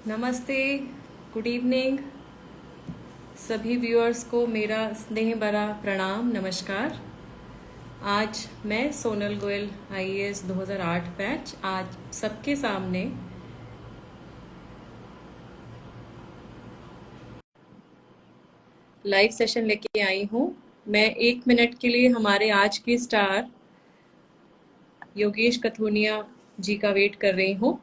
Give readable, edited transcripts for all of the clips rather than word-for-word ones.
नमस्ते, good evening. सभी viewers को मेरा स्नेह भरा प्रणाम, नमस्कार। आज मैं सोनल गोयल आईएएस 2008 बैच आज सबके सामने लाइव सेशन लेके आई हूँ। मैं 1 मिनट के लिए हमारे आज के स्टार योगेश कथुनिया जी का वेट कर रही हूँ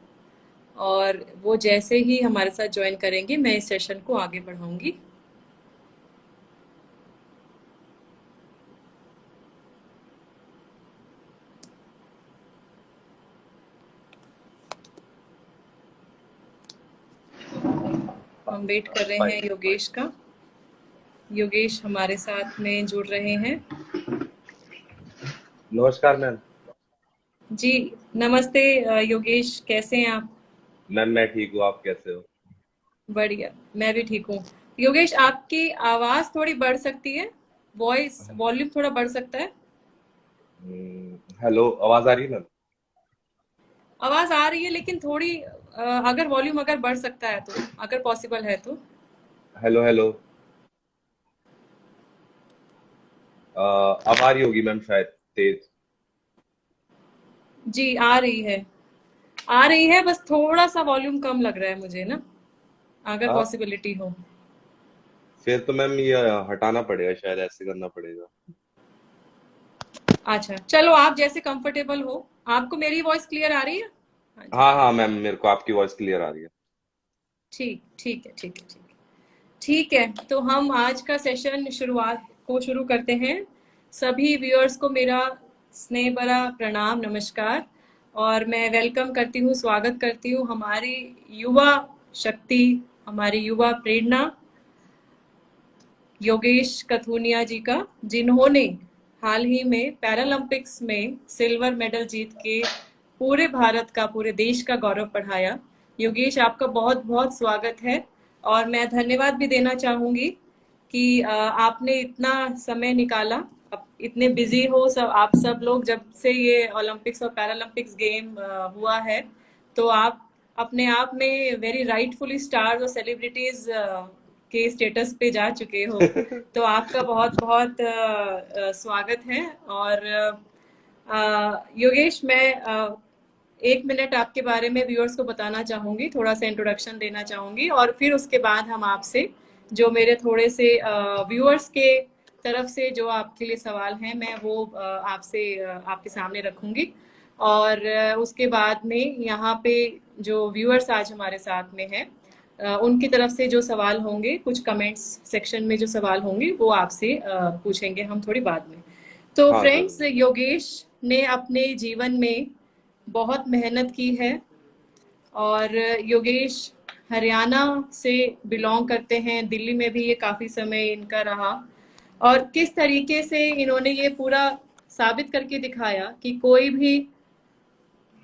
और वो जैसे ही हमारे साथ ज्वाइन करेंगे मैं इस सेशन को आगे बढ़ाऊंगी। हम वेट कर रहे हैं योगेश का। योगेश हमारे साथ में जुड़ रहे हैं। नमस्कार मैम। जी नमस्ते योगेश, कैसे हैं आप? मैम मैं ठीक हूँ, आप कैसे हो? बढ़िया, मैं भी ठीक हूँ। योगेश, आपकी आवाज थोड़ी बढ़ सकती है, वॉइस वॉल्यूम थोड़ा बढ़ सकता है। हेलो, आवाज आ रही है मैम? आवाज आ रही है लेकिन थोड़ी अगर वॉल्यूम अगर बढ़ सकता है तो, अगर पॉसिबल है तो। Hello hello. अब आ रही होगी मैम शायद तेज। जी आ रही है, बस थोड़ा सा वॉल्यूम कम लग रहा है मुझे ना, अगर आ, पॉसिबिलिटी हो। फिर तो मैम ये हटाना पड़ेगा, शायद ऐसे करना पड़ेगा। अच्छा चलो, आप जैसे कंफर्टेबल हो। आपको मेरी वॉइस क्लियर आ रही है? हाँ जी, हाँ हाँ मैम, मेरे को आपकी वॉइस क्लियर आ रही है। ठीक ठीक है, ठीक है, ठीक है। ठीक है, तो हम आज का सेशन शुरू करते हैं। सभी व्यूअर्स को मेरा स्नेह भरा प्रणाम, नमस्कार। और मैं वेलकम करती हूँ, स्वागत करती हूँ हमारी युवा शक्ति, हमारी युवा प्रेरणा योगेश कथुनिया जी का, जिन्होंने हाल ही में पैरालंपिक्स में सिल्वर मेडल जीत के पूरे भारत का, पूरे देश का गौरव बढ़ाया। योगेश, आपका बहुत बहुत स्वागत है। और मैं धन्यवाद भी देना चाहूंगी कि आपने इतना समय निकाला। अब इतने बिजी हो सब, आप सब लोग, जब से ये ओलंपिक्स और पैरालंपिक्स गेम हुआ है, तो आप अपने आप में वेरी राइटफुली स्टार्स और सेलिब्रिटीज के स्टेटस पे जा चुके हो। तो आपका बहुत बहुत स्वागत है। और योगेश, मैं 1 मिनट आपके बारे में व्यूअर्स को बताना चाहूंगी, थोड़ा सा इंट्रोडक्शन देना चाहूंगी, और फिर उसके बाद हम आपसे जो मेरे थोड़े से व्यूअर्स के तरफ से जो आपके लिए सवाल हैं, मैं वो आपसे आपके सामने रखूंगी। और उसके बाद में यहाँ पे जो व्यूअर्स आज हमारे साथ में हैं, उनकी तरफ से जो सवाल होंगे, कुछ कमेंट्स सेक्शन में जो सवाल होंगे वो आपसे पूछेंगे हम थोड़ी बाद में। तो हाँ फ्रेंड्स, जरूर। योगेश ने अपने जीवन में बहुत मेहनत की है। और योगेश हरियाणा से बिलोंग करते हैं, दिल्ली में भी ये काफी समय इनका रहा। और किस तरीके से इन्होंने ये पूरा साबित करके दिखाया कि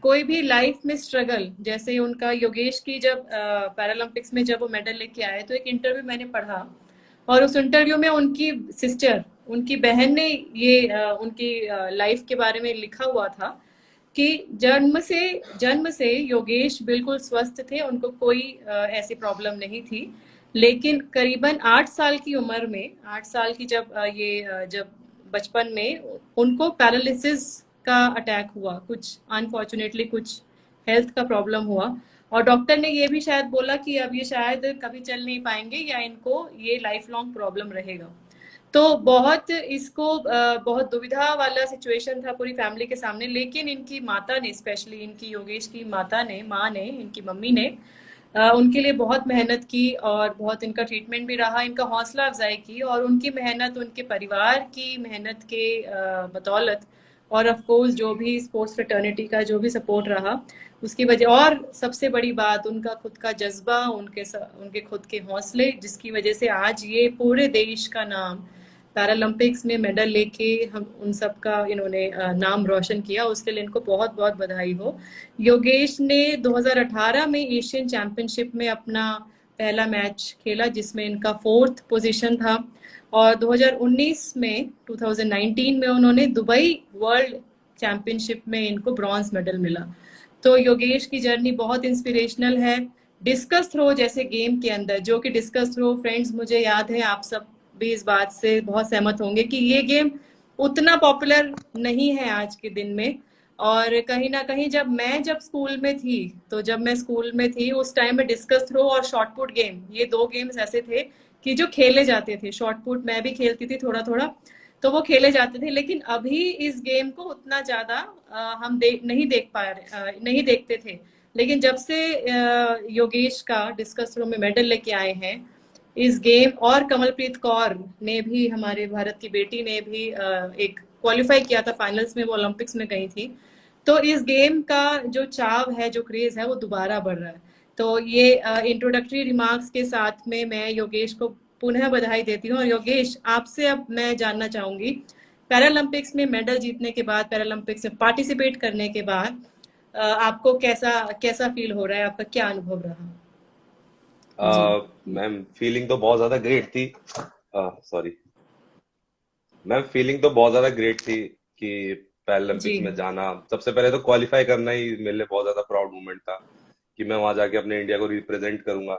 कोई भी लाइफ में स्ट्रगल, जैसे उनका योगेश की जब पैरालंपिक्स में जब वो मेडल लेके आए, तो एक इंटरव्यू मैंने पढ़ा, और उस इंटरव्यू में उनकी सिस्टर, उनकी बहन ने ये उनकी लाइफ के बारे में लिखा हुआ था कि जन्म से योगेश बिल्कुल स्वस्थ थे, उनको कोई ऐसी प्रॉब्लम नहीं थी। लेकिन करीबन 8 साल की उम्र में, 8 साल की जब बचपन में उनको पैरालिसिस का अटैक हुआ, कुछ अनफॉर्चुनेटली कुछ हेल्थ का प्रॉब्लम हुआ। और डॉक्टर ने ये भी शायद बोला कि अब ये शायद कभी चल नहीं पाएंगे, या इनको ये लाइफ लॉन्ग प्रॉब्लम रहेगा। तो बहुत दुविधा वाला सिचुएशन था पूरी फैमिली के सामने। लेकिन इनकी माता ने, स्पेशली इनकी योगेश की माता ने, माँ ने, इनकी मम्मी ने उनके लिए बहुत मेहनत की, और बहुत इनका ट्रीटमेंट भी रहा, इनका हौसला अफजाई की, और उनकी मेहनत, उनके परिवार की मेहनत के बदौलत, और ऑफ कोर्स जो भी स्पोर्ट्स फ्रेटर्निटी का जो भी सपोर्ट रहा उसकी वजह, और सबसे बड़ी बात उनका खुद का जज्बा, उनके खुद के हौसले, जिसकी वजह से आज ये पूरे देश का नाम पैरालंपिक्स में मेडल लेके हम उन सब का इन्होंने नाम रोशन किया। उसके लिए इनको बहुत बहुत बधाई हो। योगेश ने 2018 में एशियन चैंपियनशिप में अपना पहला मैच खेला, जिसमें इनका 4th पोजीशन था। और 2019 में उन्होंने दुबई वर्ल्ड चैंपियनशिप में इनको ब्रॉन्ज मेडल मिला। तो योगेश की जर्नी बहुत इंस्पिरेशनल है। डिस्कस थ्रो जैसे गेम के अंदर, जो कि डिस्कस थ्रो फ्रेंड्स, मुझे याद है आप सब भी इस बात से बहुत सहमत होंगे कि ये गेम उतना पॉपुलर नहीं है आज के दिन में। और कहीं ना कहीं जब स्कूल में थी, तो जब मैं स्कूल में थी उस टाइम में डिस्कस थ्रो और शॉर्ट पुट गेम, ये दो गेम्स ऐसे थे कि जो खेले जाते थे। शॉर्ट पुट मैं भी खेलती थी थोड़ा थोड़ा, तो वो खेले जाते थे। लेकिन अभी इस गेम को उतना ज्यादा हम नहीं देखते थे। लेकिन जब से योगेश का डिस्कस थ्रो में मेडल लेके आए हैं इस गेम, और कमलप्रीत कौर ने भी, हमारे भारत की बेटी ने भी एक क्वालिफाई किया था फाइनल्स में, वो ओलंपिक्स में गई थी। तो इस गेम का जो चाव है, जो क्रेज है, वो दोबारा बढ़ रहा है। तो ये इंट्रोडक्टरी रिमार्क्स के साथ में मैं योगेश को पुनः बधाई देती हूँ। और योगेश, आपसे अब मैं जानना चाहूंगी, पैरालंपिक्स में मेडल जीतने के बाद, पैरालंपिक्स में पार्टिसिपेट करने के बाद आपको कैसा कैसा फील हो रहा है, आपका क्या अनुभव रहा? जी। मैम फीलिंग तो बहुत ज्यादा ग्रेट थी। सॉरी मैम, फीलिंग तो बहुत ज्यादा ग्रेट थी कि जी। पैरालंपिक्स में जाना। सबसे पहले तो क्वालिफाई करना ही मेरे लिए बहुत ज्यादा प्राउड मोमेंट था कि मैं वहां जाके अपने इंडिया को रिप्रेजेंट करूंगा।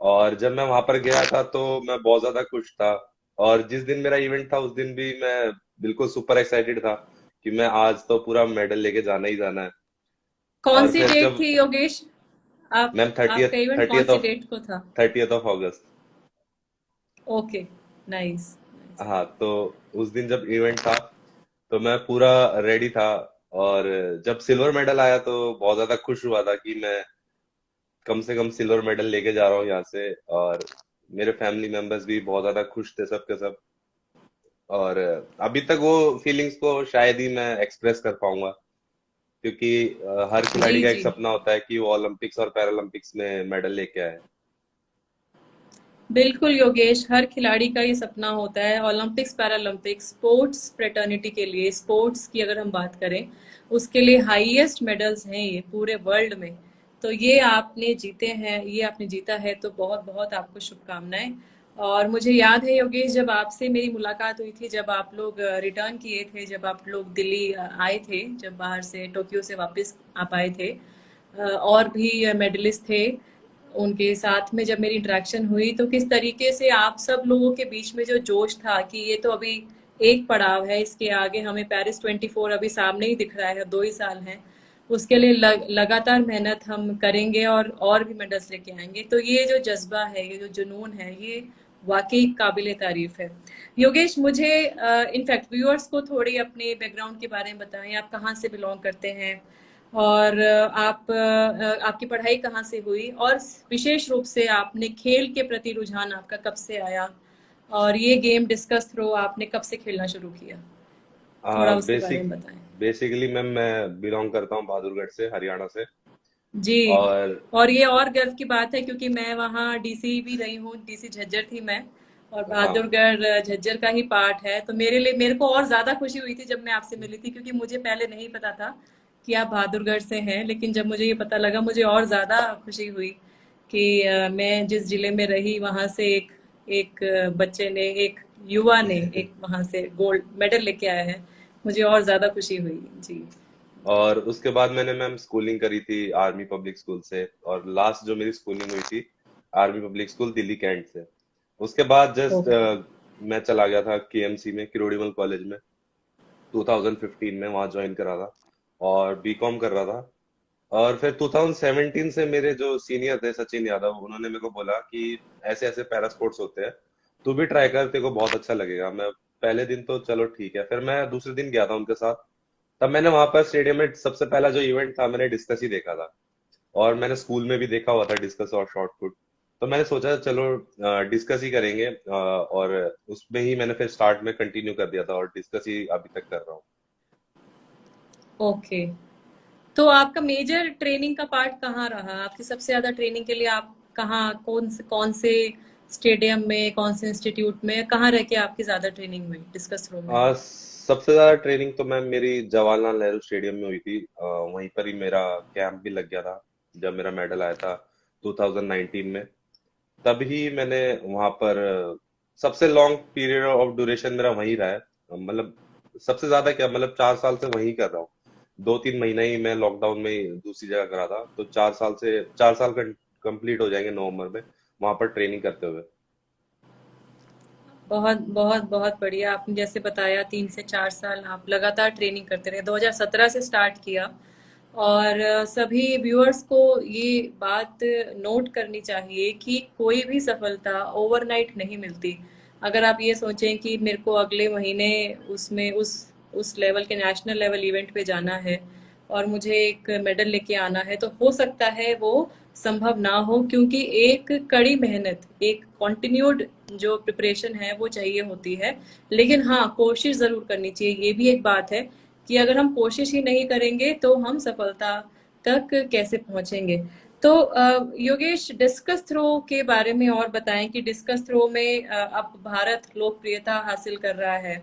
और जब मैं वहां पर गया था तो मैं बहुत ज्यादा खुश था। और जिस दिन मेरा इवेंट था उस दिन भी मैं बिल्कुल सुपर एक्साइटेड था कि मैं आज तो पूरा मेडल लेके जाना ही जाना है। कौन और सी फिर डेट जब थी योगेश? आप मैम थर्टियथ आपका इवेंट कौन थर्टियथ सी ऑफ डेट को था? 30th of August. Okay. Nice. हाँ, तो उस दिन जब इवेंट था तो मैं पूरा रेडी था। और जब सिल्वर मेडल आया तो बहुत ज्यादा खुश हुआ था कि मैं कम से कम सिल्वर मेडल लेके जा रहा हूँ यहाँ से। और मेरे फैमिली मेंबर्स भी बहुत ज्यादा खुश थे, सब के सब। और अभी तक वो फीलिंग्स को शायद ही मैं एक्सप्रेस कर पाऊंगा, क्योंकि हर खिलाड़ी जी का एक जी। सपना होता है कि वो ओलंपिक्स और पैरालंपिक्स में मेडल लेके आए। बिल्कुल योगेश, हर खिलाड़ी का ये सपना होता है। ओलंपिक्स पैरालंपिक्स स्पोर्ट्स फ्रेटर्निटी के लिए, स्पोर्ट्स की अगर हम बात करें, उसके लिए हाईएस्ट मेडल्स हैं ये पूरे वर्ल्ड में। तो ये आपने जीते हैं, ये आपने जीता है, तो बहुत बहुत आपको शुभकामनाएं। और मुझे याद है योगेश, जब आपसे मेरी मुलाकात हुई थी, जब आप लोग रिटर्न किए थे, जब आप लोग दिल्ली आए थे, जब बाहर से टोक्यो से वापस आप आए थे, और भी मेडलिस्ट थे उनके साथ में, जब मेरी इंटरेक्शन हुई, तो किस तरीके से आप सब लोगों के बीच में जो जोश था कि ये तो अभी एक पड़ाव है, इसके आगे हमें पेरिस 24 अभी सामने ही दिख रहा है, 2 ही साल हैं, उसके लिए लगातार मेहनत हम करेंगे और भी मेडल्स लेके आएंगे। तो ये जो जज्बा है, ये जो जुनून है, ये वाकई काबिले तारीफ है। योगेश, मुझे इनफैक्ट व्यूअर्स को थोड़ी अपने बैकग्राउंड के बारे में बताएं, आप कहाँ से बिलोंग करते हैं, और आपकी पढ़ाई कहाँ से हुई, और विशेष रूप से आपने खेल के प्रति रुझान आपका कब से आया, और ये गेम डिस्कस थ्रो आपने कब से खेलना शुरू किया? थोड़ा उसके बारे बेसिक में बताएं। बेसिकली मैम मैं बिलोंग करता हूँ बहादुरगढ़ से, हरियाणा से। जी। और और ये और गर्व की बात है क्योंकि मैं वहाँ डीसी भी रही हूँ, डीसी झज्जर थी मैं, और हाँ, बहादुरगढ़ झज्जर का ही पार्ट है। तो मेरे को और ज्यादा खुशी हुई थी जब मैं आपसे मिली थी, क्योंकि मुझे पहले नहीं पता था कि आप बहादुरगढ़ से हैं। लेकिन जब मुझे ये पता लगा, मुझे और ज्यादा खुशी हुई कि मैं जिस जिले में रही वहां से एक एक बच्चे ने, एक युवा ने, एक वहां से गोल्ड मेडल लेके आया है। मुझे और ज्यादा खुशी हुई। जी। और उसके बाद मैंने मैम स्कूलिंग करी थी आर्मी पब्लिक स्कूल से। और लास्ट जो मेरी स्कूलिंग हुई थी army public school Delhi cantt से। उसके बाद जस्ट ओके। मैं चला गया था केएमसी में, किरोड़ीमल कॉलेज में। 2015 में वहां ज्वाइन करा था और बीकॉम कर रहा था। और फिर 2017 से मेरे जो सीनियर थे सचिन यादव, उन्होंने मेरे को बोला कि ऐसे ऐसे पैरा स्पोर्ट्स होते हैं, तू भी ट्राई कर, तेरे को बहुत अच्छा लगेगा। मैं पहले दिन तो चलो ठीक है, फिर मैं दूसरे दिन गया था उनके साथ। तब मैंने वहां पर स्टेडियम में सबसे पहला जो इवेंट था मैंने डिस्कस ही देखा था। और मैंने स्कूल में भी देखा हुआ था डिस्कस और शॉर्ट पुट। तो मैंने सोचा चलो डिस्कस ही करेंगे। और उसमें ही मैंने फिर स्टार्ट में कंटिन्यू कर दिया था और डिस्कस ही अभी तक कर रहा हूँ। ओके। तो आपका मेजर ट्रेनिंग का पार्ट कहाँ रहा? आपकी सबसे ज्यादा ट्रेनिंग के लिए आप कहाँ, कौन से स्टेडियम में, कौन से इंस्टीट्यूट में, कहाँ रह के आपकी ज्यादा ट्रेनिंग हुई डिस्कस थ्रो में? सबसे ज्यादा ट्रेनिंग तो मैम मेरी जवाहरलाल नेहरू स्टेडियम में हुई थी। वहीं पर ही मेरा कैंप भी लग गया था जब मेरा मेडल आया था 2019 में। तभी मैंने वहां पर सबसे लॉन्ग पीरियड ऑफ ड्यूरेशन मेरा वहीं रहा है। मतलब सबसे ज्यादा क्या, मतलब 4 साल से वहीं कर रहा हूँ। 2-3 महीना ही मैं लॉकडाउन में दूसरी जगह करा था, तो 4 साल कंप्लीट हो जाएंगे नवंबर में, वहां पर ट्रेनिंग करते हुए। बहुत बहुत बहुत बढ़िया। आपने जैसे बताया 3 से 4 साल आप लगातार ट्रेनिंग करते रहे, 2017 से स्टार्ट किया। और सभी व्यूअर्स को ये बात नोट करनी चाहिए कि कोई भी सफलता ओवरनाइट नहीं मिलती। अगर आप ये सोचें कि मेरे को अगले महीने उसमें उस लेवल के नेशनल लेवल इवेंट पे जाना है और मुझे एक मेडल लेके आना है, तो हो सकता है वो संभव ना हो, क्योंकि एक कड़ी मेहनत, एक कॉन्टिन्यूड जो प्रिपरेशन है वो चाहिए होती है। लेकिन हाँ, कोशिश जरूर करनी चाहिए। ये भी एक बात है कि अगर हम कोशिश ही नहीं करेंगे तो हम सफलता तक कैसे पहुंचेंगे। तो योगेश, डिस्कस थ्रो के बारे में और बताएं कि डिस्कस थ्रो में अब भारत लोकप्रियता हासिल कर रहा है।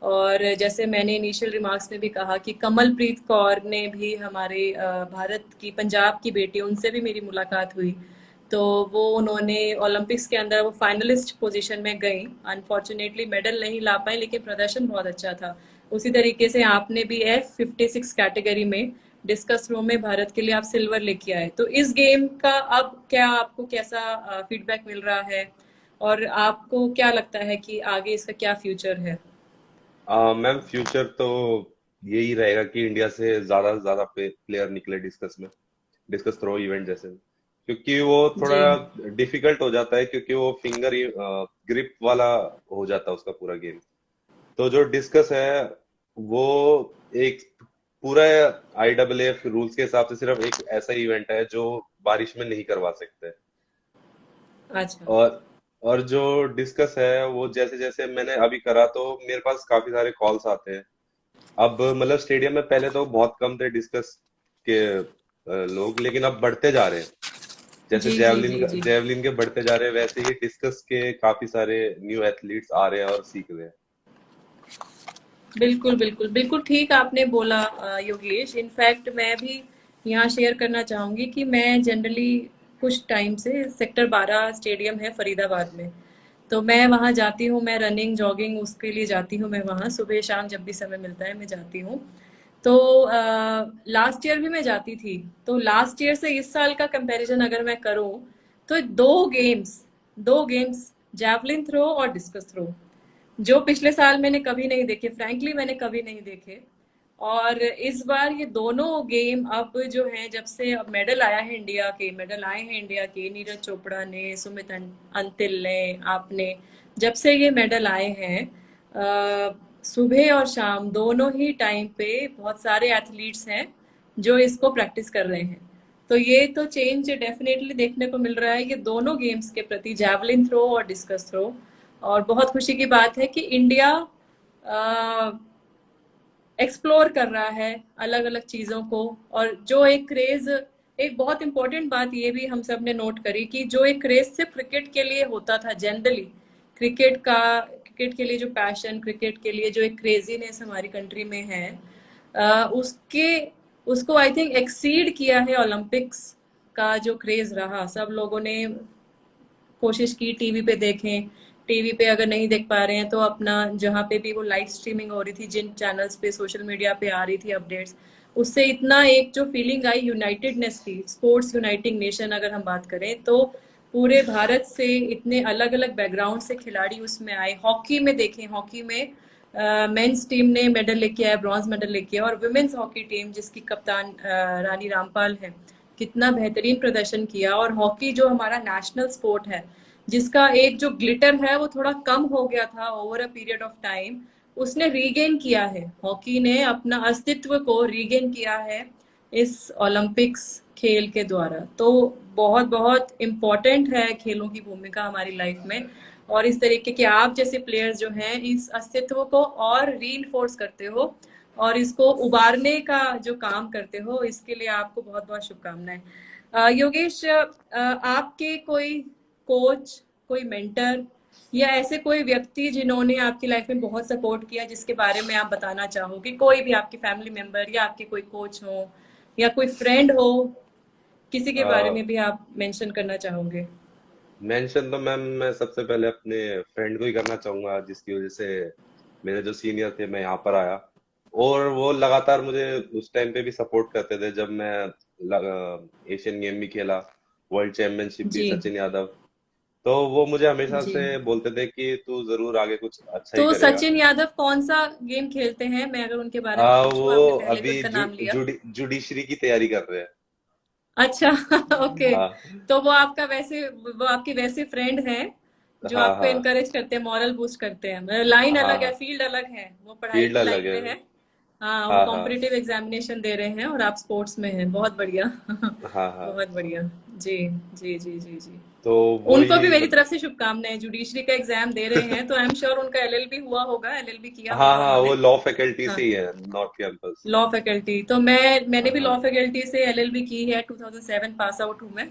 और जैसे मैंने इनिशियल रिमार्क्स में भी कहा कि कमलप्रीत कौर ने भी हमारे भारत की, पंजाब की बेटी, उनसे भी मेरी मुलाकात हुई। तो वो उन्होंने ओलंपिक्स के अंदर वो फाइनलिस्ट पोजीशन में गई। अनफॉर्चुनेटली मेडल नहीं ला पाई, लेकिन प्रदर्शन बहुत अच्छा था। उसी तरीके से आपने भी F56 कैटेगरी में डिस्कस थ्रो में भारत के लिए आप सिल्वर लेके आए। तो इस गेम का अब क्या, आपको कैसा फीडबैक मिल रहा है और आपको क्या लगता है कि आगे इसका क्या फ्यूचर है? मैम फ्यूचर तो यही रहेगा कि इंडिया से ज्यादा से ज्यादा प्लेयर निकले डिस्कस में, डिस्कस थ्रो इवेंट जैसे में। क्योंकि वो जी। थोड़ा डिफिकल्ट हो जाता है, क्योंकि वो फिंगर ग्रिप वाला हो जाता है उसका पूरा गेम। तो जो डिस्कस है वो एक पूरा IAAF रूल्स के हिसाब से सिर्फ एक ऐसा इवेंट है जो बारिश में नहीं करवा सकते। अच्छा। और और जो डिस्कस है वो जैसे जैसे मैंने अभी करा तो मेरे पास काफी सारे कॉल्स आते हैं। अब मतलब स्टेडियम में पहले तो बहुत कम थे डिस्कस के लोग, लेकिन अब बढ़ते जा रहे हैं। जैसे जी जी जेवलिन जी जी। जेवलिन के बढ़ते जा रहे हैं, वैसे ही डिस्कस के काफी सारे न्यू एथलीट्स आ रहे हैं और सीख रहे हैं। बिल्कुल बिल्कुल बिल्कुल ठीक आपने बोला योगेश। इनफैक्ट मैं भी यहाँ शेयर करना चाहूंगी कि मैं जनरली कुछ टाइम से सेक्टर 12 स्टेडियम है फरीदाबाद में, तो मैं वहाँ जाती हूँ। मैं रनिंग जॉगिंग उसके लिए जाती हूँ। मैं वहाँ सुबह शाम जब भी समय मिलता है मैं जाती हूँ। तो लास्ट ईयर भी मैं जाती थी। तो लास्ट ईयर से इस साल का कंपैरिजन अगर मैं करूँ, तो दो गेम्स जैवलिन थ्रो और डिस्कस थ्रो, जो पिछले साल मैंने कभी नहीं देखे, फ्रैंकली मैंने कभी नहीं देखे। और इस बार ये दोनों गेम अब जो हैं, जब से अब मेडल आया है, इंडिया के मेडल आए हैं, इंडिया के नीरज चोपड़ा ने, सुमित अंतिल ने, आपने, जब से ये मेडल आए हैं, सुबह और शाम दोनों ही टाइम पे बहुत सारे एथलीट्स हैं जो इसको प्रैक्टिस कर रहे हैं। तो ये तो चेंज डेफिनेटली देखने को मिल रहा है ये दोनों गेम्स के प्रति, जैवलिन थ्रो और डिस्कस थ्रो। और बहुत खुशी की बात है कि इंडिया एक्सप्लोर कर रहा है अलग अलग चीजों को। और जो एक क्रेज, एक बहुत इंपॉर्टेंट बात ये भी हम सब ने नोट करी कि जो एक क्रेज सिर्फ क्रिकेट के लिए होता था जनरली, क्रिकेट के लिए जो पैशन, क्रिकेट के लिए जो एक क्रेजीनेस हमारी कंट्री में है, उसके उसको आई थिंक एक्सीड किया है ओलंपिक्स का जो क्रेज रहा। सब लोगों ने कोशिश की टीवी पे देखें। टीवी पे अगर नहीं देख पा रहे हैं तो अपना, जहाँ पे भी वो लाइव स्ट्रीमिंग हो रही थी, जिन चैनल्स पे सोशल मीडिया पे आ रही थी अपडेट्स, उससे इतना एक जो फीलिंग आई यूनाइटेडनेस की, स्पोर्ट्स यूनाइटिंग नेशन अगर हम बात करें तो पूरे भारत से इतने अलग अलग बैकग्राउंड से खिलाड़ी उसमें आए। हॉकी में देखें, हॉकी में मेंस टीम ने मेडल लेके आया, ब्रॉन्ज मेडल लेके आया। और वुमेन्स हॉकी टीम जिसकी कप्तान रानी रामपाल है, कितना बेहतरीन प्रदर्शन किया। और हॉकी जो हमारा नेशनल स्पोर्ट है, जिसका एक जो ग्लिटर है वो थोड़ा कम हो गया था over a period of time, उसने रीगेन किया है। हॉकी ने अपना अस्तित्व को रीगेन किया है इस ओलंपिक्स खेल के द्वारा। तो बहुत बहुत इम्पोर्टेंट है खेलों की भूमिका हमारी लाइफ में। और इस तरीके के आप जैसे प्लेयर्स जो हैं इस अस्तित्व को और रीइंफोर्स करते हो और इसको उबारने का जो काम करते हो, इसके लिए आपको बहुत बहुत शुभकामनाएं। योगेश, आपके कोई कोच, कोई मेंटर या ऐसे कोई व्यक्ति जिन्होंने आपकी लाइफ में बहुत सपोर्ट किया, जिसके बारे में आप बताना चाहोगे? कोई भी आपके फैमिली मेंबर या आपके कोई कोच हो या कोई फ्रेंड हो, किसी के बारे में भी आप मेंशन करना चाहोगे? मेंशन तो मैम मैं सबसे पहले अपने फ्रेंड को ही करना चाहूंगा, जिसकी वजह से मेरे जो सीनियर थे मैं यहाँ पर आया। और वो लगातार मुझे उस टाइम पे भी सपोर्ट करते थे जब मैं एशियन गेम भी खेला। वर्ल्ड चैंपियनशिप भी जी सचिन यादव। तो वो मुझे हमेशा जी। से बोलते थे कि तू जरूर आगे कुछ अच्छा ही तो करेगा। सचिन यादव कौन सा गेम खेलते हैं, मैं अगर उनके बारे में पूछूं, वो आपने पहले भी अभी उनका नाम लिया। जुडिशरी की तैयारी कर रहे हैं। अच्छा ओके। हाँ तो वो आपका वैसे, वो आपके वैसे फ्रेंड हैं जो हाँ आपको हाँ इनकरेज करते हैं, मॉरल बूस्ट करते हैं। मतलब लाइन हाँ अलग है, हाँ। फील्ड अलग है, वो पढ़ाई फील्ड की अलग लाइन है। में है। हाँ, वो हाँ हाँ कॉम्पिटिटिव एग्जामिनेशन दे रहे हैं और आप स्पोर्ट्स में हैं, बहुत बढ़िया हाँ हाँ। बहुत बढ़िया। जी जी जी जी जी। तो उनको भी वही मेरी तरफ से शुभकामनाएं, जुडिशरी का एग्जाम दे रहे हैं, तो आई एम श्योर उनका एलएलबी हुआ होगा, एलएलबी किया हाँ होगा हाँ, वो उन्होंने। लॉ फैकल्टी हाँ, से ही है, नॉर्थ कैंपस। Law faculty. तो मैंने भी लॉ हाँ फैकल्टी से एलएलबी की है, 2007 पास आउट हूँ मैं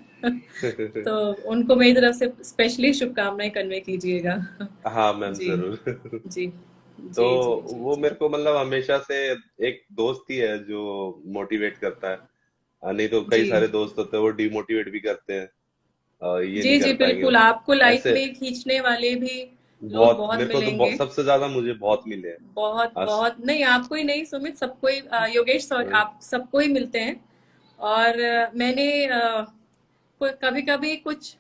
तो उनको मेरी तरफ से स्पेशली शुभकामनाएं कन्वे कीजिएगा हाँ मैम जी जरूर। जी तो जी जी जी वो जी। मेरे को मतलब हमेशा से एक दोस्त ही है जो मोटिवेट करता है। नहीं तो कई जी सारे दोस्त होते हैं वो डिमोटिवेट भी करते हैं, ये नहीं जी कर जी पाएंगे बिल्कुल, आपको लाइफ ऐसे। में खींचने वाले भी लोग बहुत बहुत मेरे को तो मिलेंगे। सबसे ज्यादा मुझे बहुत मिले हैं। बहुत अस, बहुत नहीं, आपको ही नहीं सुमित, सबको ही, योगेश सर, हम्म, आप सबको ही मिलते हैं। और मैंने कभी कभी कुछ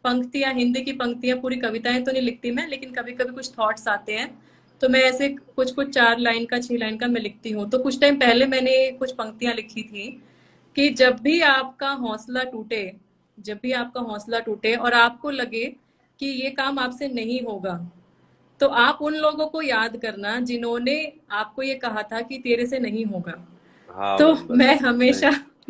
पंक्तियां, हिंदी की पंक्तियां, पूरी कविताएं तो नहीं लिखती मैं, लेकिन कभी कभी कुछ थॉट्स आते हैं, तो मैं ऐसे कुछ कुछ 4 लाइन का, 6 लाइन का मैं लिखती हूँ। तो कुछ टाइम पहले मैंने कुछ पंक्तियां लिखी थी कि जब भी आपका हौसला टूटे, जब भी आपका हौसला टूटे और आपको लगे कि ये काम आपसे नहीं होगा, तो आप उन लोगों को याद करना जिन्होंने आपको ये कहा था कि तेरे से नहीं होगा। हाँ तो मैम बस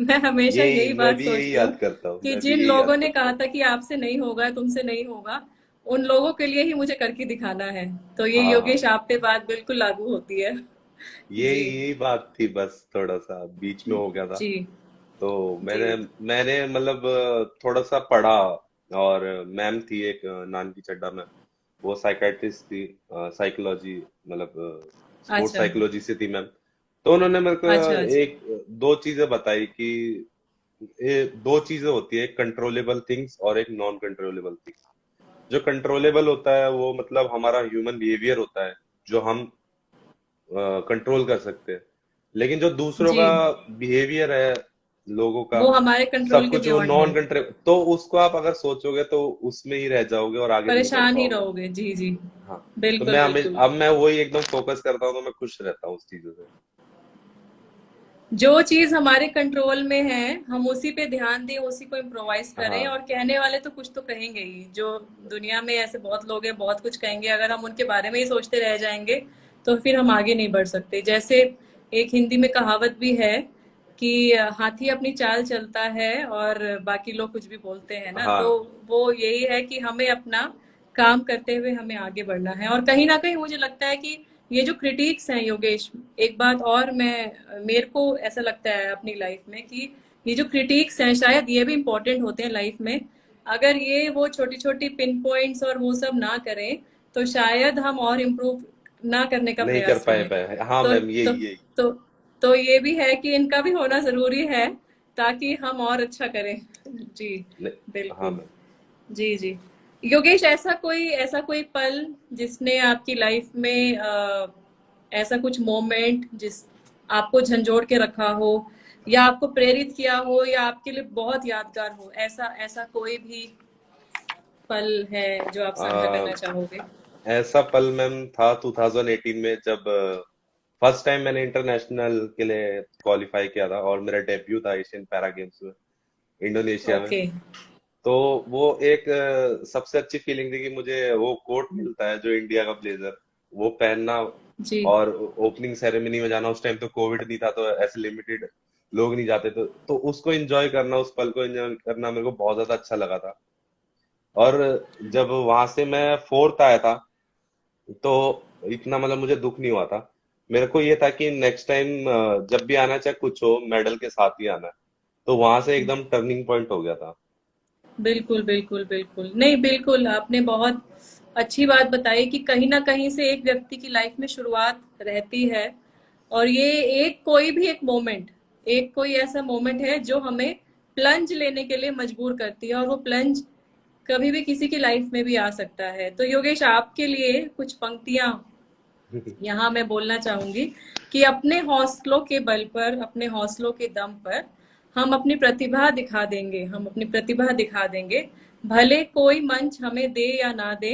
मैं हमेशा यही मैं बात भी यही सोचती हूँ याद करता हूँ, कि मैं भी जिन यही लोगों याद ने करता कहा हूँ। था कि आपसे नहीं होगा, तुमसे नहीं होगा, उन लोगों के लिए ही मुझे करके दिखाना है। तो ये हाँ हाँ, योगेश आप पे बात बिल्कुल लागू होती है। यही जी यही बात थी, बस थोड़ा सा बीच में हो गया था। जी तो जी। मैंने मैंने मतलब थोड़ा सा पढ़ा। और मैम थी एक, नान की चड्डा में, वो साइकेट्रिस्ट थी, साइकोलॉजी मतलब स्पोर्ट्स अच्छा साइकोलॉजी से थी मैम। तो उन्होंने मेरे को अच्छा अच्छा। एक दो चीजें बताई कि ये दो चीजें होती है, एक कंट्रोलेबल थिंग्स और एक नॉन कंट्रोलेबल थिंग्स। जो कंट्रोलेबल होता है वो मतलब हमारा ह्यूमन बिहेवियर होता है, जो हम कंट्रोल कर सकते हैं। लेकिन जो दूसरों जी, का बिहेवियर है, लोगों का वो हमारे सब कंट्रोल के कुछ, वो बियॉन्ड है। नॉन कंट्रोल, तो उसको आप अगर सोचोगे तो उसमें ही रह जाओगे और आगे नहीं बढ़ परेशान ही पाओगे। रहोगे, जी जी। हाँ। तो बिल्कुल मैं बिल्कुल। अब मैं वही एकदम फोकस करता हूँ, तो मैं खुश रहता हूँ उस चीजों से। जो चीज हमारे कंट्रोल में है, हम उसी पे ध्यान दें, उसी को इम्प्रोवाइज करें। हाँ और कहने वाले तो कुछ तो कहेंगे ही, जो दुनिया में ऐसे बहुत लोग हैं, बहुत कुछ कहेंगे। अगर हम उनके बारे में ही सोचते रह जाएंगे तो फिर हम आगे नहीं बढ़ सकते। जैसे एक हिंदी में कहावत भी है कि हाथी अपनी चाल चलता है और बाकी लोग कुछ भी बोलते हैं ना। तो हाँ। वो यही है कि हमें अपना काम करते हुए हमें आगे बढ़ना है। और कहीं ना कहीं मुझे लगता है कि ये जो क्रिटिक्स हैं योगेश, एक बात और मैं, मेरे को ऐसा लगता है अपनी लाइफ में कि ये जो क्रिटिक्स हैं शायद ये भी इम्पोर्टेंट होते हैं लाइफ में। अगर ये वो छोटी छोटी पिन पॉइंट्स और वो सब ना करें तो शायद हम और इम्प्रूव ना करने का नहीं कर प्रयास पाए करें। पाए, हाँ तो मैम, तो यही यही। तो तो ये भी है कि इनका भी होना जरूरी है ताकि हम और अच्छा करें जी नहीं, हाँ बिल्कुल। मैम। जी जी। योगेश, ऐसा कोई पल जिसने आपकी लाइफ में ऐसा कुछ मोमेंट जिस आपको झंझोड़ के रखा हो, या आपको प्रेरित किया हो, या आपके लिए बहुत यादगार हो, ऐसा ऐसा कोई भी पल है जो आप साझा करना चाहोगे? ऐसा पल मैम था 2018 में, जब फर्स्ट टाइम मैंने इंटरनेशनल के लिए क्वालिफाई किया था और मेरा डेब्यू था एशियन पैरा गेम्स में, इंडोनेशिया में। ओके। तो वो एक सबसे अच्छी फीलिंग थी कि मुझे वो कोट मिलता है जो इंडिया का ब्लेजर, वो पहनना। जी और ओपनिंग सेरेमनी में जाना, उस टाइम तो कोविड नहीं था, तो ऐसे लिमिटेड लोग नहीं जाते, तो उसको एंजॉय करना, उस पल को एंजॉय करना मेरे को बहुत ज्यादा अच्छा लगा था। और जब वहां से मैं फोर्थ आया था, तो इतना मतलब मुझे दुख नहीं हुआ था। मेरे को ये था कि नेक्स्ट टाइम जब भी आना, चाहे कुछ हो, मेडल के साथ ही आना है। तो वहां से एकदम टर्निंग पॉइंट हो गया था। बिल्कुल बिल्कुल बिल्कुल, नहीं बिल्कुल, आपने बहुत अच्छी बात बताई कि कहीं ना कहीं से एक व्यक्ति की लाइफ में शुरुआत रहती है। और ये एक कोई भी एक मोमेंट, एक कोई ऐसा मोमेंट है जो हमें प्लंज लेने के लिए मजबूर करती है, और वो प्लंज कभी भी किसी की लाइफ में भी आ सकता है। तो योगेश, आपके लिए कुछ पंक्तियां यहाँ मैं बोलना चाहूंगी कि अपने हौसलों के बल पर, अपने हौसलों के दम पर हम अपनी प्रतिभा दिखा देंगे, हम अपनी प्रतिभा दिखा देंगे। भले कोई मंच हमें दे या ना दे,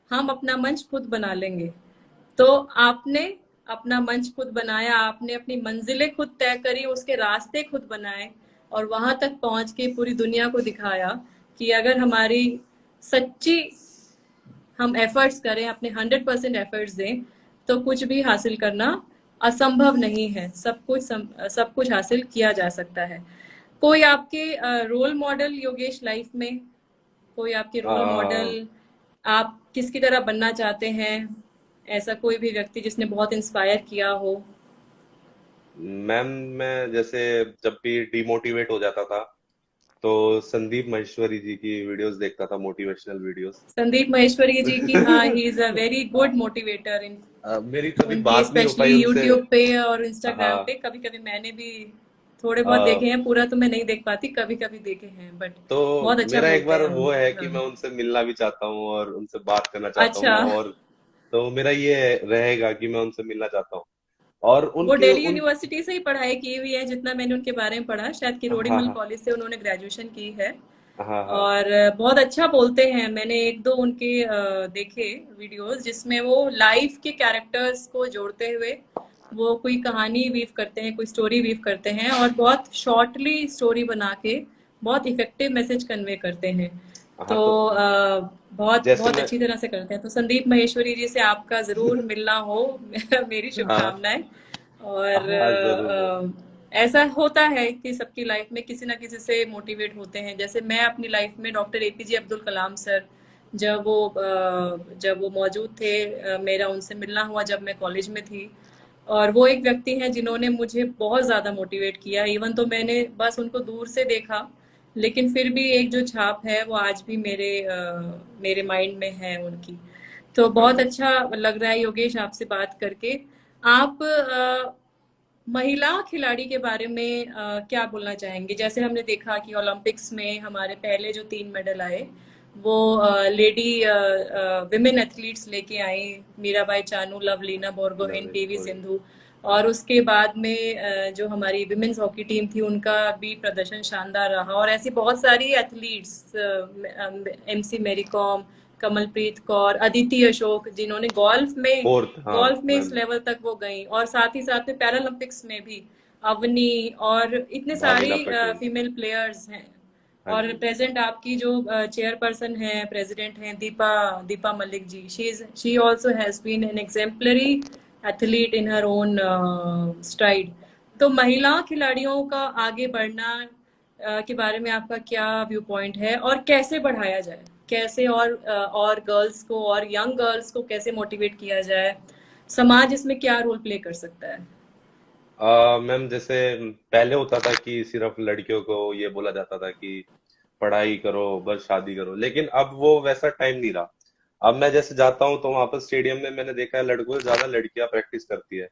हम अपना मंच खुद बना लेंगे। तो आपने अपना मंच खुद बनाया, आपने अपनी मंजिलें खुद तय करी, उसके रास्ते खुद बनाए और वहां तक पहुंच के पूरी दुनिया को दिखाया कि अगर हमारी सच्ची हम एफर्ट्स करें, अपने 100% एफर्ट्स दें, तो कुछ भी हासिल करना असंभव नहीं है। सब कुछ हासिल किया जा सकता है। कोई आपके रोल मॉडल योगेश लाइफ में, कोई आपके रोल आ, मॉडल, आप किसकी तरह बनना चाहते हैं? ऐसा कोई भी व्यक्ति जिसने बहुत इंस्पायर किया हो? मैम, मैं जैसे जब भी डिमोटिवेट हो जाता था तो संदीप महेश्वरी जी की वीडियोस देखता था, मोटिवेशनल वीडियोस। संदीप महेश्वरी जी की, हाँ, he is a very good motivator. इन मेरी कभी उनके बात नहीं हो स्पेशली पाई उनसे। यूट्यूब पे और इंस्टाग्राम पे हाँ। कभी कभी मैंने भी थोड़े बहुत आ, देखे हैं, पूरा तो मैं नहीं देख पाती, कभी कभी देखे हैं, बट तो बहुत अच्छा मेरा एक बोलते बार हैं वो है कि हाँ। मैं उनसे मिलना भी चाहता हूँ और उनसे बात करना चाहता हूँ अच्छा, मैं। और तो मेरा ये रहेगा कि मैं उनसे मिलना चाहता हूँ। और वो उनके दिल्ली उन यूनिवर्सिटी से ही पढ़ाई की हुई है, जितना मैंने उनके बारे में पढ़ा, शायद हाँ किरोड़ीमल हाँ कॉलेज से उन्होंने ग्रेजुएशन की है। हाँ हाँ। और बहुत अच्छा बोलते हैं। मैंने एक दो उनके देखे वीडियोस जिसमें वो लाइफ के कैरेक्टर्स को जोड़ते हुए वो कोई कहानी वीव करते हैं, कोई स्टोरी वीव करते हैं और बहुत शॉर्टली स्टोरी बना के बहुत इफेक्टिव मैसेज कन्वे करते हैं। हाँ तो तो बहुत जैसे बहुत मैं अच्छी तरह से करते हैं। तो संदीप महेश्वरी जी से आपका जरूर मिलना हो मेरी हाँ शुभकामनाएं। और हाँ, जरूर है। ऐसा होता है कि सबकी लाइफ में किसी ना किसी से मोटिवेट होते हैं। जैसे मैं अपनी लाइफ में doctor APJ Abdul Kalam sir, जब वो मौजूद थे, मेरा उनसे मिलना हुआ जब मैं कॉलेज में थी। और वो एक व्यक्ति हैं जिन्होंने मुझे बहुत ज़्यादा मोटिवेट किया। इवन तो मैंने बस उनको दूर से देखा, लेकिन फिर भी एक जो छाप है वो आज भी मेरे माइंड में है उनकी। तो हाँ बहुत मैम। अच्छा लग रहा है योगेश आपसे बात करके। आप महिला खिलाड़ी के बारे में क्या बोलना चाहेंगे? जैसे हमने देखा कि ओलंपिक्स में हमारे पहले जो 3 मेडल आए वो लेडी विमेन एथलीट्स लेके आई, मीराबाई चानू, लवलीना बोरगोहेन, लवली पीवी बोरिंग। सिंधु। और उसके बाद में जो हमारी विमेन्स हॉकी टीम थी उनका भी प्रदर्शन शानदार रहा। और ऐसी बहुत सारी एथलीट्स, एमसी मैरी कॉम, कमलप्रीत कौर, अदिति अशोक, जिन्होंने फोर्थ, हाँ गोल्फ में इस मैम। लेवल तक वो गई। और साथ ही साथ में पैरालंपिक्स में भी अवनी और इतने भाविना सारी पटेल। फीमेल प्लेयर्स हैं। हाँ और जी। प्रेजेंट आपकी जो चेयरपर्सन है, प्रेसिडेंट हैं, Deepa Deepa Malik ji, she also has been an exemplary athlete in her own stride. तो महिला खिलाड़ियों का आगे बढ़ना के बारे में आपका क्या व्यू पॉइंट है और कैसे बढ़ाया जाए? कैसे और गर्ल्स को, और यंग गर्ल्स को कैसे मोटिवेट किया जाए? समाज इसमें क्या रोल प्ले कर सकता है? मैम, जैसे पहले होता था कि सिर्फ लड़कियों को ये बोला जाता था कि पढ़ाई करो, बस शादी करो, लेकिन अब वो वैसा टाइम नहीं रहा। अब मैं जैसे जाता हूँ तो वहां पर स्टेडियम में मैंने देखा है लड़कों से ज्यादा लड़कियां प्रैक्टिस करती है,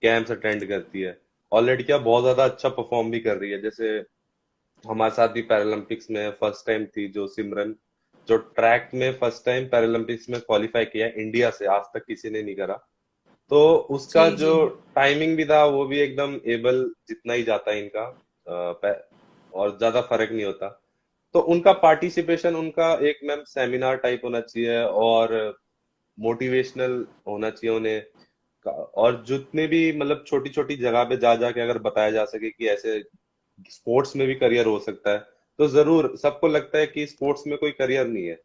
कैंप्स अटेंड करती है। और लड़कियां बहुत ज्यादा अच्छा परफॉर्म भी कर रही है। जैसे हमारे साथ भी पैरालंपिक्स में फर्स्ट टाइम थी जो सिमरन, जो ट्रैक में फर्स्ट टाइम पैरालंपिक्स में क्वालिफाई किया इंडिया से, आज तक किसी ने नहीं करा। तो उसका जी जो जी। टाइमिंग भी था वो भी एकदम एबल जितना ही जाता है इनका, और ज्यादा फर्क नहीं होता। तो उनका पार्टिसिपेशन, उनका एक मैम सेमिनार टाइप होना चाहिए और मोटिवेशनल होना चाहिए उन्हें। और जितने भी मतलब छोटी छोटी जगह पे जा जाके अगर बताया जा सके कि ऐसे स्पोर्ट्स में भी करियर हो सकता है, तो जरूर। सबको लगता है कि स्पोर्ट्स में कोई करियर नहीं है,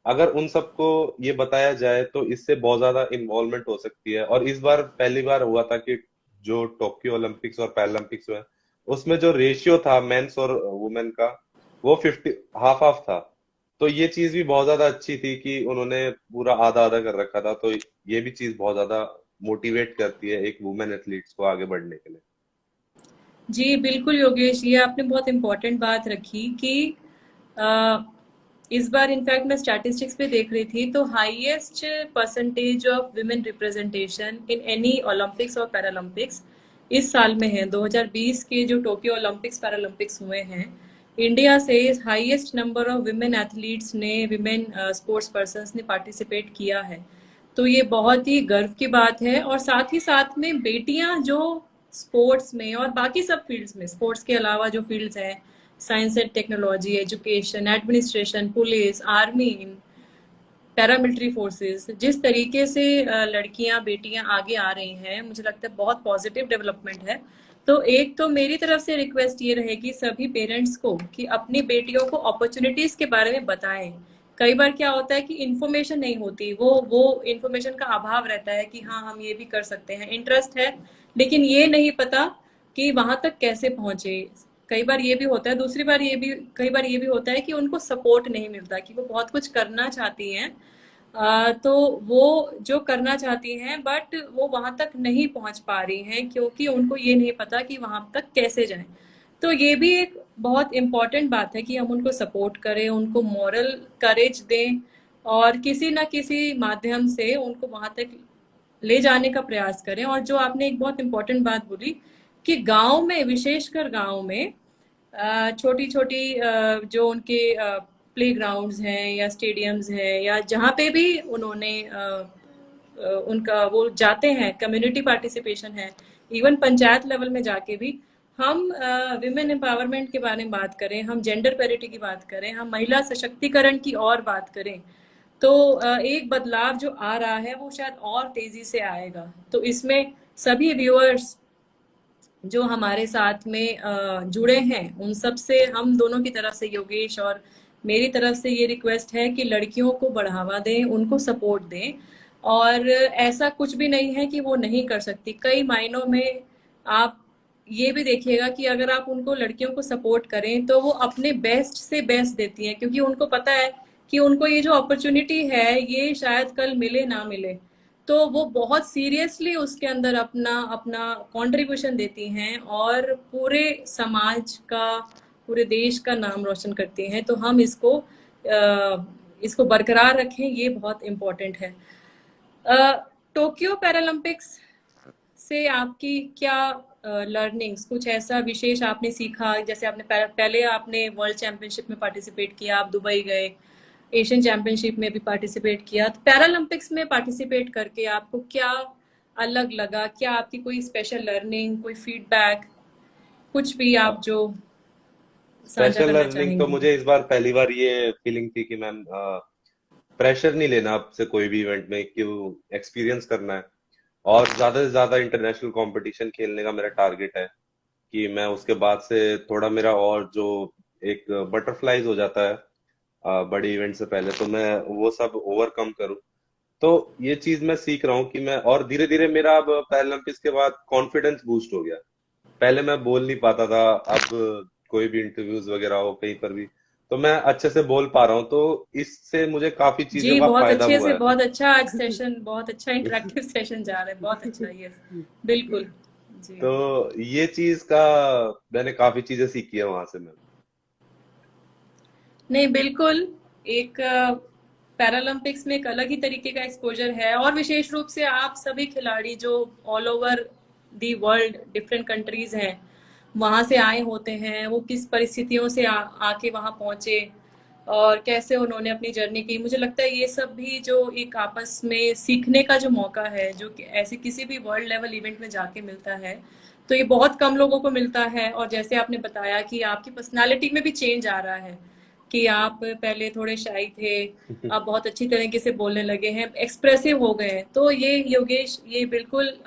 अगर उन सबको ये बताया जाए तो इससे बहुत ज्यादा इन्वॉल्वमेंट हो सकती है। और इस बार पहली बार हुआ था कि जो टोक्यो ओलंपिक्स और पैरालंपिक्स में, उसमें जो रेशियो था मेंस और वुमेन का, वो 50 हाफ हाफ था। तो ये चीज भी बहुत ज्यादा अच्छी थी कि उन्होंने पूरा आधा आधा कर रखा था। तो ये भी चीज बहुत ज्यादा मोटिवेट करती है एक वुमेन एथलीट्स को आगे बढ़ने के लिए। जी बिल्कुल योगेश, ये आपने बहुत इम्पोर्टेंट बात रखी कि अ, इस बार इनफैक्ट मैं स्टैटिस्टिक्स पे देख रही थी तो highest percentage of women representation in any Olympics और पैरालंपिक्स इस साल में है। 2020 के जो टोक्यो ओलंपिक्स पैरालंपिक्स हुए हैं, इंडिया से highest number of women athletes ने, विमेन स्पोर्ट्स पर्सन्स ने पार्टिसिपेट किया है। तो ये बहुत ही गर्व की बात है। और साथ ही साथ में बेटियां जो स्पोर्ट्स में और बाकी सब फील्ड्स में, स्पोर्ट्स के अलावा जो फील्ड्स हैं, science and technology, education, administration, police, army, paramilitary forces, जिस तरीके से लड़कियां बेटियां आगे आ रही हैं, मुझे लगता है बहुत पॉजिटिव डेवलपमेंट है। तो एक तो मेरी तरफ से रिक्वेस्ट ये रहेगी सभी पेरेंट्स को कि अपनी बेटियों को अपॉर्चुनिटीज के बारे में बताएं। कई बार क्या होता है कि इन्फॉर्मेशन नहीं होती, वो इन्फॉर्मेशन का अभाव रहता है कि हाँ हम ये भी कर सकते हैं, इंटरेस्ट है, लेकिन ये नहीं पता कि वहां तक कैसे पहुंचे। कई बार ये भी होता है, दूसरी बार ये भी, कई बार ये भी होता है कि उनको सपोर्ट नहीं मिलता, कि वो बहुत कुछ करना चाहती हैं, तो वो जो करना चाहती हैं बट वो वहां तक नहीं पहुंच पा रही हैं क्योंकि उनको ये नहीं पता कि वहां तक कैसे जाएं। तो ये भी एक बहुत इम्पोर्टेंट बात है कि हम उनको सपोर्ट करें, उनको मॉरल करेज दें और किसी ना किसी माध्यम से उनको वहां तक ले जाने का प्रयास करें। और जो आपने एक बहुत इम्पोर्टेंट बात बोली कि गांव में, विशेषकर गांव में छोटी छोटी जो उनके प्ले ग्राउंड्स हैं या स्टेडियम्स हैं या जहाँ पे भी उन्होंने उनका वो जाते हैं, कम्युनिटी पार्टिसिपेशन है, इवन पंचायत लेवल में जाके भी हम विमेन एम्पावरमेंट के बारे में बात करें, हम जेंडर पैरिटी की बात करें, हम महिला सशक्तिकरण की और बात करें, तो एक बदलाव जो आ रहा है वो शायद और तेजी से आएगा। तो इसमें सभी व्यूअर्स जो हमारे साथ में जुड़े हैं उन सब से हम दोनों की तरफ से, योगेश और मेरी तरफ से, ये रिक्वेस्ट है कि लड़कियों को बढ़ावा दें, उनको सपोर्ट दें। और ऐसा कुछ भी नहीं है कि वो नहीं कर सकती, कई मायनों में आप ये भी देखिएगा कि अगर आप उनको, लड़कियों को सपोर्ट करें तो वो अपने बेस्ट से बेस्ट देती हैं, क्योंकि उनको पता है कि उनको ये जो अपॉर्चुनिटी है ये शायद कल मिले ना मिले, तो वो बहुत सीरियसली उसके अंदर अपना अपना कंट्रीब्यूशन देती हैं और पूरे समाज का, पूरे देश का नाम रोशन करती हैं। तो हम इसको बरकरार रखें, ये बहुत इम्पोर्टेंट है। टोक्यो पैरालंपिक्स से आपकी क्या लर्निंग्स, कुछ ऐसा विशेष आपने सीखा? जैसे आपने पहले आपने वर्ल्ड चैंपियनशिप में पार्टिसिपेट किया, आप दुबई गए, एशियन चैंपियनशिप में भी पार्टिसिपेट किया, तो पैरालंपिक्स में पार्टिसिपेट करके आपको क्या अलग लगा? क्या आपकी कोई स्पेशल लर्निंग, कोई फीडबैक, कुछ भी आप जो साझा स्पेशल करना लर्निंग तो चाहेंगी? मुझे इस बार पहली बार ये फीलिंग थी कि मैम प्रेशर नहीं लेना आपसे कोई भी इवेंट में, क्यों एक्सपीरियंस करना है और ज्यादा से ज्यादा इंटरनेशनल कंपटीशन खेलने का मेरा टारगेट है कि मैं उसके बाद से थोड़ा मेरा और जो एक बटरफ्लाइज हो जाता है बड़े इवेंट से पहले, तो मैं वो सब ओवरकम करूं। तो ये चीज मैं सीख रहा हूँ कि मैं, और धीरे धीरे मेरा अब पैरालंपिक्स के बाद कॉन्फिडेंस बूस्ट हो गया। पहले मैं बोल नहीं पाता था, अब कोई भी इंटरव्यूज वगैरह हो कहीं पर भी तो मैं अच्छे से बोल पा रहा हूँ, तो इससे मुझे काफी चीजों जी, का बहुत फायदा अच्छे हुआ से, है। बहुत अच्छा आज सेशन, बहुत अच्छा इंटरेक्टिव सेशन जा रहा है, बहुत अच्छा। यस, बिल्कुल। जी, तो ये चीज का मैंने काफी चीजें सीखी है वहां से मैं। नहीं बिल्कुल, एक पैरालंपिक्स में एक अलग ही तरीके का एक्सपोजर है और विशेष रूप से आप सभी खिलाड़ी जो all over the world, different countries हैं, वहां से आए होते हैं, वो किस परिस्थितियों से आके वहां पहुंचे और कैसे उन्होंने अपनी जर्नी की। मुझे लगता है ये सब भी जो एक आपस में सीखने का जो मौका है, जो कि ऐसे किसी भी वर्ल्ड लेवल इवेंट में जाके मिलता है, तो ये बहुत कम लोगों को मिलता है। और जैसे आपने बताया कि आपकी पर्सनालिटी में भी चेंज आ रहा है, कि आप पहले थोड़े शाई थे, आप बहुत अच्छी तरीके से बोलने लगे हैं, एक्सप्रेसिव हो गए हैं। तो ये योगेश, ये बिल्कुल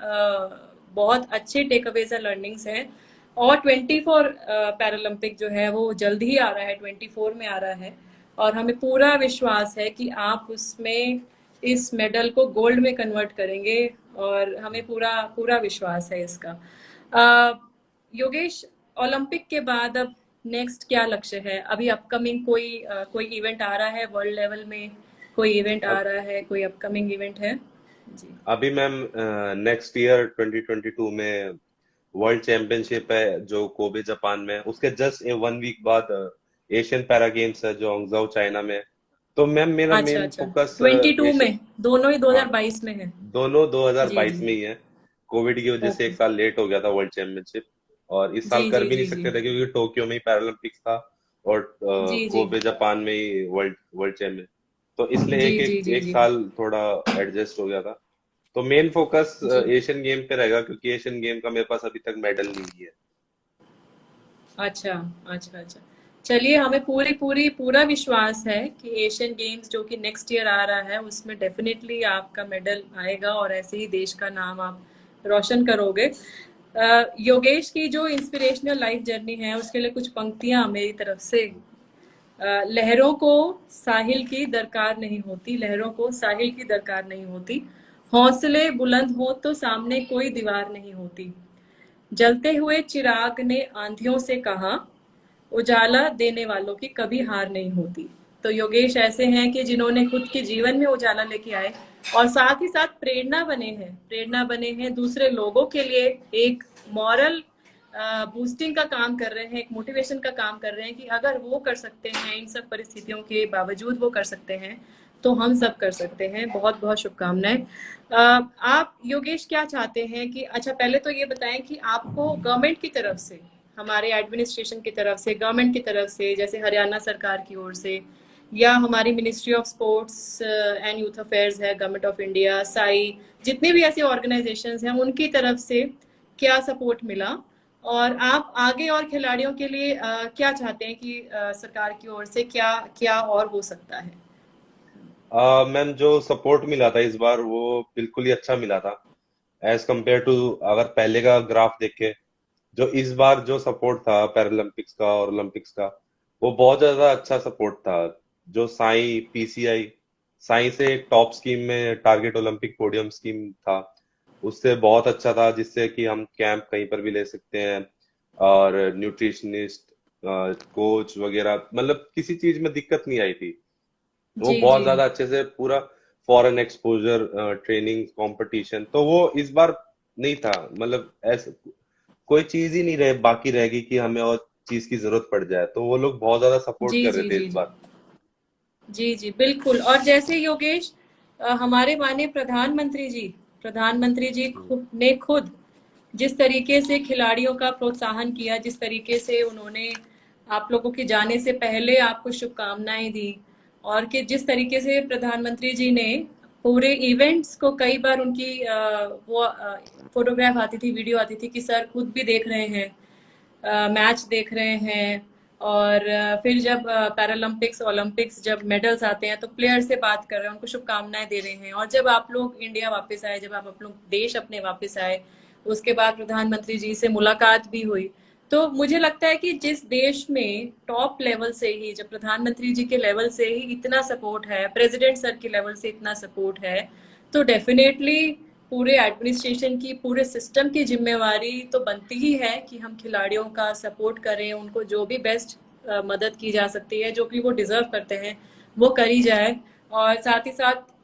बहुत अच्छे टेक अवेज और लर्निंग्स हैं। और 24 पैरालंपिक जो है वो जल्द ही आ रहा है, 24 में आ रहा है, और हमें पूरा विश्वास है कि आप उसमें इस मेडल को गोल्ड में कन्वर्ट करेंगे और हमें पूरा पूरा विश्वास है इसका। योगेश, ओलंपिक के बाद अब नेक्स्ट क्या लक्ष्य है? अभी अपकमिंग कोई इवेंट आ रहा है वर्ल्ड लेवल में? कोई इवेंट आ अब रहा है, कोई अपकमिंग इवेंट है? जी। अभी मैम नेक्स्ट ईयर 2022 में वर्ल्ड चैंपियनशिप है जो कोबे जापान में है। उसके जस्ट 1 वीक बाद एशियन पैरा गेम्स है जो हंगझाऊ चाइना में है। तो मैम मेरा अच्छा, मेन अच्छा। फोकस 22 एशियन, में, दोनों ही हाँ 2022 में है? दोनों जी, 2022 जी। में ही है। कोविड की वजह से ओके। एक साल लेट हो गया था वर्ल्ड चैंपियनशिप, और इस साल जी, कर जी, भी नहीं जी, जी। सकते थे क्योंकि टोक्यो में ही पैरालंपिक्स था और जी, जी। कोबे जापान में ही वर्ल्ड वर्ल्ड चैंपियन। तो इसलिए जी, एक जी, एक जी, एक जी। साल थोड़ा एडजस्ट हो गया था। तो मेन फोकस जी। एशियन गेम पे रहेगा, क्योंकि एशियन गेम का मेरे पास अभी तक मेडल नहीं है। अच्छा, अच्छा, अच्छा। चलिए, हमें पूरा विश्वास है कि एशियन गेम्स जो कि नेक्स्ट ईयर आ रहा है उसमें डेफिनेटली आपका मेडल आएगा और ऐसे ही देश का नाम आप रोशन करोगे। योगेश की जो इंस्पिरेशनल लाइफ जर्नी है उसके लिए कुछ पंक्तियां मेरी तरफ से। लहरों को साहिल की दरकार नहीं होती, लहरों को साहिल की दरकार नहीं होती। हौसले बुलंद हो तो सामने कोई दीवार नहीं होती। जलते हुए चिराग ने आंधियों से कहा, उजाला देने वालों की कभी हार नहीं होती। तो योगेश ऐसे हैं कि जिन्होंने खुद के जीवन में उजाला लेके आए और साथ ही साथ प्रेरणा बने हैं दूसरे लोगों के लिए। एक मॉरल बूस्टिंग का काम कर रहे हैं, एक मोटिवेशन का काम कर रहे हैं कि अगर वो कर सकते हैं, इन सब परिस्थितियों के बावजूद वो कर सकते हैं, तो हम सब कर सकते हैं। बहुत बहुत शुभकामनाएं। आप योगेश क्या चाहते हैं कि, अच्छा पहले तो ये बताएं कि आपको गवर्नमेंट की तरफ से, हमारे एडमिनिस्ट्रेशन की तरफ से, गवर्नमेंट की तरफ से, जैसे हरियाणा सरकार की ओर से या हमारी ministry of sports and youth affairs है, गवर्नमेंट ऑफ इंडिया, साई, जितने भी ऐसे ऑर्गेनाइजेशंस हैं उनकी तरफ से क्या सपोर्ट मिला, और आप आगे और खिलाड़ियों के लिए क्या चाहते हैं कि सरकार की ओर से क्या क्या और हो सकता है? मैम, जो सपोर्ट मिला था इस बार वो बिल्कुल ही अच्छा मिला था, एज कम्पेयर टू अगर पहले का ग्राफ देखे। जो इस बार जो सपोर्ट था पैरालंपिक्स का और ओलंपिक्स का, वो बहुत ज्यादा अच्छा सपोर्ट था। जो साई पीसीआई, साई से टॉप स्कीम में टारगेट ओलंपिक पोडियम स्कीम था, उससे बहुत अच्छा था, जिससे कि हम कैंप कहीं पर भी ले सकते हैं, और न्यूट्रिशनिस्ट, कोच वगैरह, मतलब किसी चीज में दिक्कत नहीं आई थी। वो जी, बहुत जी। ज्यादा अच्छे से पूरा फॉरेन एक्सपोजर, ट्रेनिंग, कंपटीशन, तो वो इस बार नहीं था। मतलब ऐसे कोई चीज ही नहीं रहे बाकी रहेगी कि हमें और चीज की जरूरत पड़ जाए, तो वो लोग बहुत ज्यादा सपोर्ट जी, कर रहे जी, थे जी, इस जी। बार। जी, जी, बिल्कुल। और जैसे योगेश, हमारे माननीय प्रधानमंत्री जी ने खुद जिस तरीके से खिलाड़ियों का प्रोत्साहन किया, जिस तरीके से उन्होंने आप लोगों के जाने से पहले आपको शुभकामनाएं दी, और कि जिस तरीके से प्रधानमंत्री जी ने पूरे इवेंट्स को, कई बार उनकी वो फोटोग्राफ आती थी, वीडियो आती थी कि सर खुद भी देख रहे हैं, मैच देख रहे हैं, और फिर जब पैरालंपिक्स ओलंपिक्स जब मेडल्स आते हैं तो प्लेयर से बात कर रहे हैं, उनको शुभकामनाएं दे रहे हैं। और जब आप लोग इंडिया वापस आए, जब आप लोग देश अपने वापस आए, उसके बाद प्रधानमंत्री जी से मुलाकात भी हुई। तो मुझे लगता है कि जिस देश में टॉप लेवल से ही, जब प्रधानमंत्री जी के लेवल से ही इतना सपोर्ट है, प्रेसिडेंट सर के लेवल से इतना सपोर्ट है, तो डेफिनेटली पूरे एडमिनिस्ट्रेशन की, पूरे सिस्टम की जिम्मेवारी तो बनती ही है कि हम खिलाड़ियों का सपोर्ट करें, उनको जो भी बेस्ट मदद की जा सकती है, जो कि वो डिजर्व करते हैं, वो करी जाए। और साथ ही साथ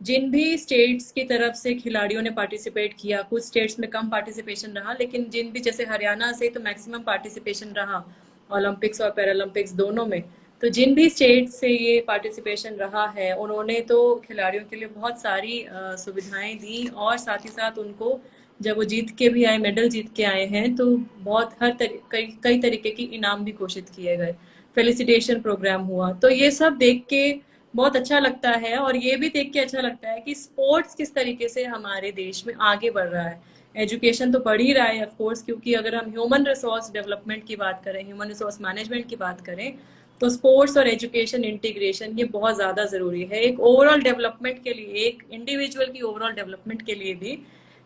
जिन भी स्टेट्स की तरफ से खिलाड़ियों ने पार्टिसिपेट किया, कुछ स्टेट्स में कम पार्टिसिपेशन रहा, लेकिन जिन भी, जैसे हरियाणा से तो मैक्सिमम पार्टिसिपेशन रहा ओलंपिक्स और पैरालंपिक्स दोनों में, तो जिन भी स्टेट से ये पार्टिसिपेशन रहा है उन्होंने तो खिलाड़ियों के लिए बहुत सारी सुविधाएं दी, और साथ ही साथ उनको, जब वो जीत के भी आए, मेडल जीत के आए हैं, तो बहुत कई तरीके की इनाम भी घोषित किए गए, फेलिसिटेशन प्रोग्राम हुआ। तो ये सब देख के बहुत अच्छा लगता है, और ये भी देख के अच्छा लगता है कि स्पोर्ट्स किस तरीके से हमारे देश में आगे बढ़ रहा है। एजुकेशन तो बढ़ ही रहा है ऑफ कोर्स, क्योंकि अगर हम ह्यूमन रिसोर्स डेवलपमेंट की बात करें, ह्यूमन रिसोर्स मैनेजमेंट की बात करें, तो स्पोर्ट्स और एजुकेशन इंटीग्रेशन ये बहुत ज़्यादा ज़रूरी है, एक ओवरऑल डेवलपमेंट के लिए, एक इंडिविजुअल की ओवरऑल डेवलपमेंट के लिए भी,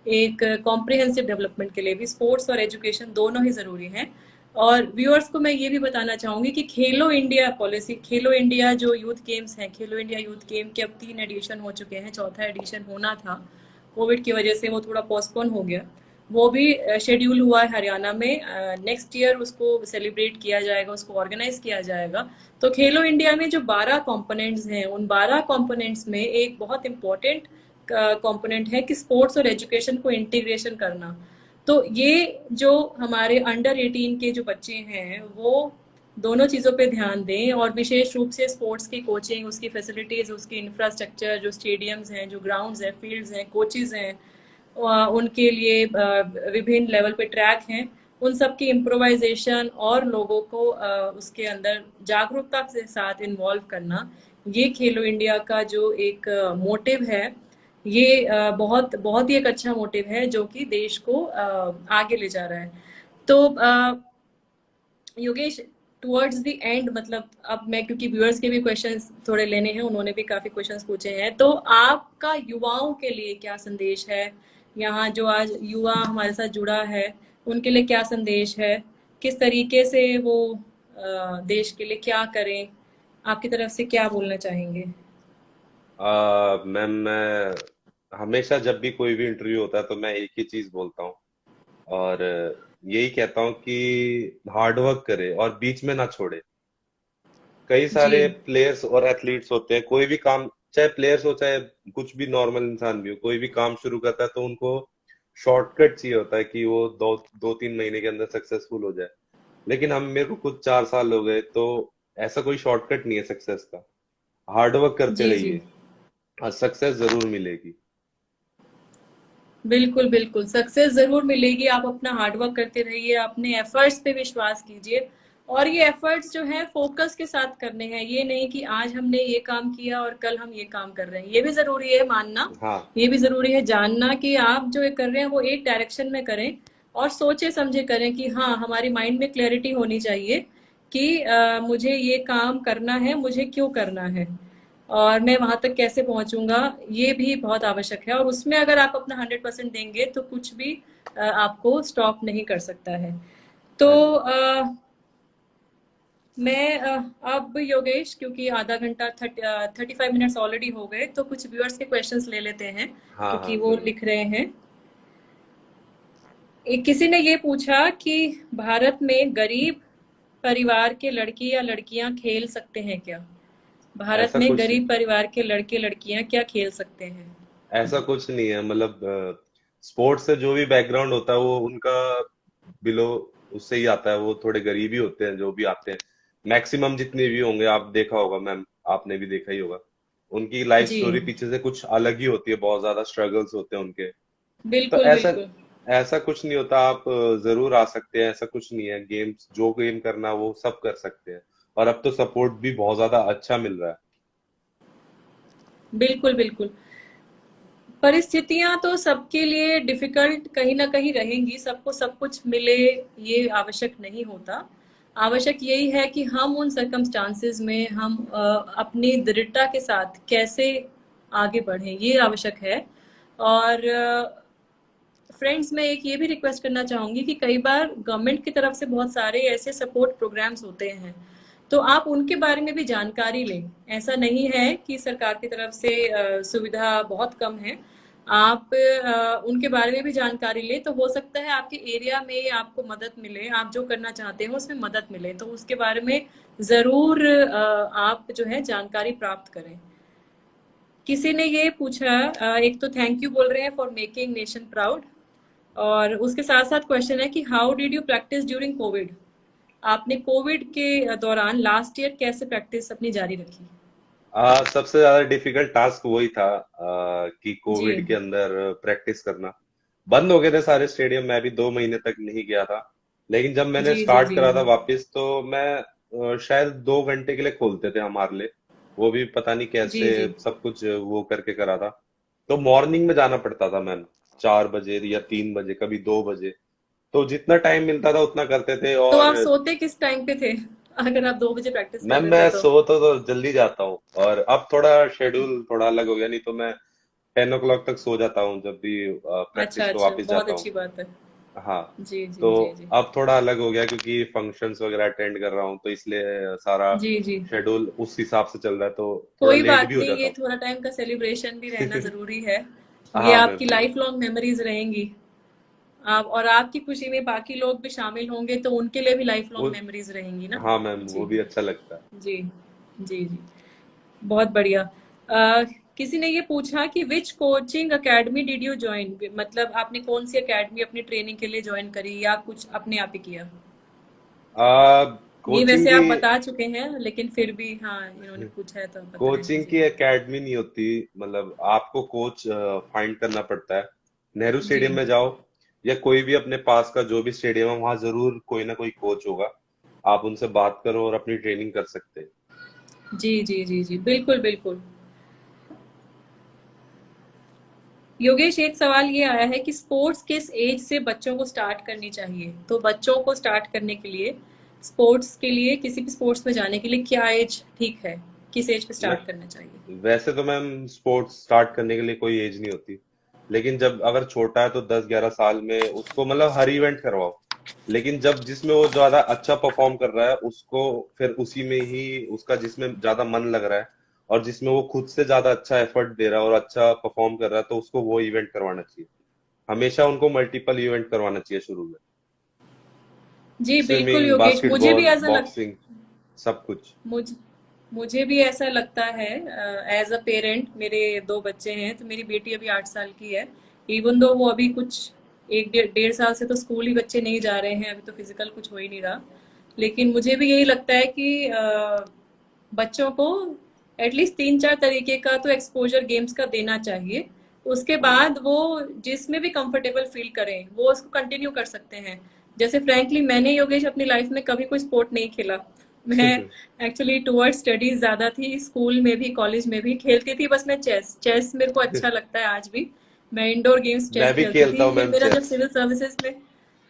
एक कॉम्प्रिहेंसिव डेवलपमेंट के लिए भी स्पोर्ट्स और एजुकेशन दोनों ही ज़रूरी हैं। और व्यूअर्स को मैं ये भी बताना चाहूंगी कि खेलो इंडिया पॉलिसी, खेलो इंडिया जो यूथ गेम्स हैं, खेलो इंडिया यूथ गेम के अब 3 एडिशन हो चुके हैं, चौथा एडिशन होना था, कोविड की वजह से वो थोड़ा पोस्टपोन हो गया। वो भी शेड्यूल हुआ है हरियाणा में, नेक्स्ट ईयर उसको सेलिब्रेट किया जाएगा, उसको ऑर्गेनाइज किया जाएगा। तो खेलो इंडिया में जो 12 कंपोनेंट्स हैं, उन 12 कंपोनेंट्स में एक बहुत इंपॉर्टेंट कंपोनेंट है कि स्पोर्ट्स और एजुकेशन को इंटीग्रेशन करना। तो ये जो हमारे अंडर 18 के जो बच्चे हैं वो दोनों चीज़ों पे ध्यान दें, और विशेष रूप से स्पोर्ट्स की कोचिंग, उसकी फैसिलिटीज़, उसकी इंफ्रास्ट्रक्चर, जो स्टेडियम्स हैं, जो ग्राउंड्स हैं, फील्ड्स हैं, कोचेज़ हैं, उनके लिए विभिन्न लेवल पे ट्रैक हैं, उन सब की इम्प्रोवाइजेशन और लोगों को उसके अंदर जागरूकता के साथ इन्वॉल्व करना, ये खेलो इंडिया का जो एक मोटिव है, ये बहुत बहुत ही एक अच्छा मोटिव है जो कि देश को आगे ले जा रहा है। तो योगेश, टुवर्ड्स द एंड, मतलब अब मैं, क्योंकि व्यूअर्स के भी क्वेश्चंस थोड़े लेने हैं, उन्होंने भी काफी क्वेश्चंस पूछे हैं, तो आपका युवाओं के लिए क्या संदेश है? यहाँ जो आज युवा हमारे साथ जुड़ा है, उनके लिए क्या संदेश है? किस तरीके से वो देश के लिए क्या करें? आपकी तरफ से क्या बोलना चाहेंगे? मैम, मैं हमेशा जब भी कोई भी इंटरव्यू होता है तो मैं एक ही चीज बोलता हूँ, और यही कहता हूँ कि हार्ड वर्क करे और बीच में ना छोड़े। कई जी, सारे प्लेयर्स और एथलीट्स होते हैं, कोई भी काम, चाहे प्लेयर्स हो चाहे कुछ भी नॉर्मल इंसान भी हो, कोई भी काम शुरू करता है तो उनको शॉर्टकट चाहिए होता है कि वो दो दो तीन महीने के अंदर सक्सेसफुल हो जाए। लेकिन हम मेरे को खुद 4 साल हो गए, तो ऐसा कोई शॉर्टकट नहीं है सक्सेस का। हार्ड वर्क करते जी, जी। रहिए और सक्सेस जरूर मिलेगी। बिल्कुल, बिल्कुल। सक्सेस ज़रूर मिलेगी, आप अपना हार्ड वर्क करते रहिए, अपने एफर्ट्स पे विश्वास कीजिए, और ये एफर्ट्स जो हैं फ़ोकस के साथ करने हैं। ये नहीं कि आज हमने ये काम किया और कल हम ये काम कर रहे हैं। ये भी ज़रूरी है मानना, हाँ, ये भी ज़रूरी है जानना कि आप जो ये कर रहे हैं वो एक डायरेक्शन में करें, और सोचे-समझे करें कि हाँ, हमारी माइंड में क्लैरिटी होनी चाहिए कि मुझे ये काम करना है, मुझे क्यों करना है? और मैं वहां तक कैसे पहुंचूंगा, ये भी बहुत आवश्यक है। और उसमें अगर आप अपना 100% देंगे तो कुछ भी आपको स्टॉप नहीं कर सकता है। तो हाँ जी, मैं अब योगेश, क्योंकि आधा घंटा 35 मिनट्स ऑलरेडी हो गए, तो कुछ व्यूअर्स के क्वेश्चंस ले लेते हैं, हाँ हाँ क्योंकि वो जरूर। लिख रहे हैं। एक किसी ने ये पूछा कि भारत में गरीब परिवार के लड़के या लड़कियां खेल सकते हैं क्या? भारत ऐसा में कुछ गरीब परिवार के लड़के लड़कियां क्या खेल सकते हैं? ऐसा कुछ नहीं है, मतलब स्पोर्ट्स से जो भी बैकग्राउंड होता है वो उनका बिलो उससे ही आता है। वो थोड़े गरीब ही होते हैं जो भी आते हैं, मैक्सिमम जितने भी होंगे। आप देखा होगा मैम, आपने भी देखा ही होगा, उनकी लाइफ जी, स्टोरी पीछे से कुछ अलग ही होती है, बहुत ज्यादा स्ट्रगल्स होते हैं उनके। तो बिल्कुल, ऐसा बिल्कुल। ऐसा कुछ नहीं होता। आप जरूर आ सकते हैं, ऐसा कुछ नहीं है। गेम्स, जो गेम करना वो सब कर सकते हैं, और अब तो सपोर्ट भी बहुत ज्यादा अच्छा मिल रहा है। बिल्कुल, बिल्कुल। परिस्थितियां तो सबके लिए डिफिकल्ट कहीं ना कहीं रहेंगी, सबको सब कुछ मिले ये आवश्यक नहीं होता। आवश्यक यही है कि हम उन सर्कमस्टांसेस में हम अपनी दृढ़ता के साथ कैसे आगे बढ़ें, ये आवश्यक है। और फ्रेंड्स, मैं एक ये भी रिक्वेस्ट करना चाहूंगी कि कई बार गवर्नमेंट की तरफ से बहुत सारे ऐसे सपोर्ट प्रोग्राम्स होते हैं, तो आप उनके बारे में भी जानकारी लें। ऐसा नहीं है कि सरकार की तरफ से सुविधा बहुत कम है। आप उनके बारे में भी जानकारी लें, तो हो सकता है आपके एरिया में आपको मदद मिले, आप जो करना चाहते हो उसमें मदद मिले, तो उसके बारे में ज़रूर आप जो है जानकारी प्राप्त करें। किसी ने ये पूछा, एक तो थैंक यू बोल रहे हैं फॉर मेकिंग नेशन प्राउड, और उसके साथ साथ क्वेश्चन है कि how did you practice during Covid? आपने कोविड के दौरान लास्ट ईयर कैसे प्रैक्टिस अपनी जारी रखी? सबसे ज्यादा डिफिकल्ट टास्क वही था, कि जी, कोविड के अंदर प्रैक्टिस करना। बंद हो गए थे सारे स्टेडियम, मैं भी 2 महीने तक नहीं गया था। लेकिन जब मैंने जी, जी, स्टार्ट जी, करा जी। था वापस, तो मैं शायद 2 घंटे के लिए खोलते थे हमारे लिए। वो भी पता नहीं जी, कैसे जी। सब कुछ वो करके करा था। तो मॉर्निंग में जाना पड़ता था मैम, 4 बजे या 3 बजे, कभी 2 बजे। तो जितना टाइम मिलता था उतना करते थे। तो और आप सोते किस टाइम पे थे, अगर आप 2 बजे प्रैक्टिस कर मैम, रहे थे मैं तो? तो जल्दी जाता हूँ, और अब थोड़ा शेड्यूल थोड़ा अलग हो गया। नहीं तो मैं 10 o'clock तक सो जाता हूँ जब भी अच्छा, प्रैक्टिस को अच्छा, वापस बहुत जाता हूँ। अच्छी बात है। हाँ। जी, तो जी, जी, जी। अब थोड़ा अलग हो गया क्योंकि फंक्शंस वगैरह अटेंड कर रहा हूँ, तो इसलिए सारा जी, जी। शेड्यूल उस हिसाब से चल रहा है, तो थोड़ा कोई लेट बात भी हो नहीं, जाता ये हूँ। थोड़ा टाइम का सेलिब्रेशन भी रहना ज़रूरी है। ये हाँ मैम, आपकी हाँ। लाइफ लॉन्ग मेमोरीज रहेंगी। आप, और आपकी खुशी में बाकी लोग भी शामिल होंगे तो उनके लिए भी लाइफ वो लॉन्ग मेमोरीज रहेंगी ना। हाँ मैम, वो जी, भी अच्छा लगता है। जी, जी, जी। बहुत बढ़िया। किसी ने ये पूछा कि which coaching academy did you join? मतलब आपने कौन सी एकेडमी अपनी ट्रेनिंग के लिए ज्वाइन करी, या कुछ अपने आप ही किया? ये कोचिंग वैसे की आप बता चुके हैं, लेकिन फिर भी हाँ, इन्होंने पूछा है तो आप बताएं। कोचिंग जी, की एकेडमी नहीं होती। मतलब आपको कोच फाइंड करना पड़ता है। नेहरू जी, स्टेडियम में जाओ, या कोई भी अपने पास का जो भी स्टेडियम है, वहां जरूर कोई ना कोई कोच होगा। आप उनसे बात करो और अपनी ट्रेनिंग कर सकते हैं। जी, जी, जी, जी, बिल्कुल, बिल्कुल। योगेश, एक सवाल ये आया है कि स्पोर्ट्स किस एज से बच्चों को स्टार्ट करनी चाहिए? तो बच्चों को स्टार्ट करने के लिए, स्पोर्ट्स के लिए, किसी भी स्पोर्ट्स में जाने के लिए क्या एज ठीक है? किस एज पे मैं स्टार्ट करना चाहिए? वैसे तो मैम स्पोर्ट्स स्टार्ट करने के लिए कोई एज नहीं होती, लेकिन जब अगर छोटा है तो 10-11 साल में उसको मतलब हर इवेंट करवाओ। लेकिन जब जिसमें वो ज्यादा अच्छा परफॉर्म कर रहा है उसको फिर उसी में ही, उसका जिसमें ज्यादा मन लग रहा है और जिसमें वो खुद से ज्यादा अच्छा एफर्ट दे रहा है और अच्छा परफॉर्म कर रहा है तो उसको वो इवेंट करवाना चाहिए। हमेशा उनको मल्टीपल इवेंट करवाना चाहिए शुरू में। जी बिल्कुल स्विमिंग, योगेश, मुझे भी बास्केटबॉल, ऐसा लग बॉक्सिंग, सब कुछ। मुझ मुझे भी ऐसा लगता है। एज अ पेरेंट, मेरे दो बच्चे हैं, तो मेरी बेटी अभी 8 साल की है। इवन दो वो अभी कुछ एक डेढ़ डेढ़ साल से तो स्कूल ही बच्चे नहीं जा रहे हैं, अभी तो फिजिकल कुछ हो ही नहीं रहा। लेकिन मुझे भी यही लगता है कि बच्चों को एटलीस्ट 3-4 तरीके का तो एक्सपोजर गेम्स का देना चाहिए। उसके हम्म। बाद वो जिसमें भी कंफर्टेबल फील करें वो उसको कंटिन्यू कर सकते हैं। जैसे फ्रैंकली मैंने योगेश अपनी लाइफ में कभी कोई स्पोर्ट नहीं खेला। मैं एक्चुअली टुवर्ड्स स्टडीज ज्यादा थी, स्कूल में भी कॉलेज में भी खेलती थी बस मैं चेस। चेस मेरे को अच्छा लगता है आज भी। मैं इंडोर गेम्स चेस मैं भी खेलती खेलता थी। हूँ फिर मैम मेरा जब चेस। सिविल सर्विसेज में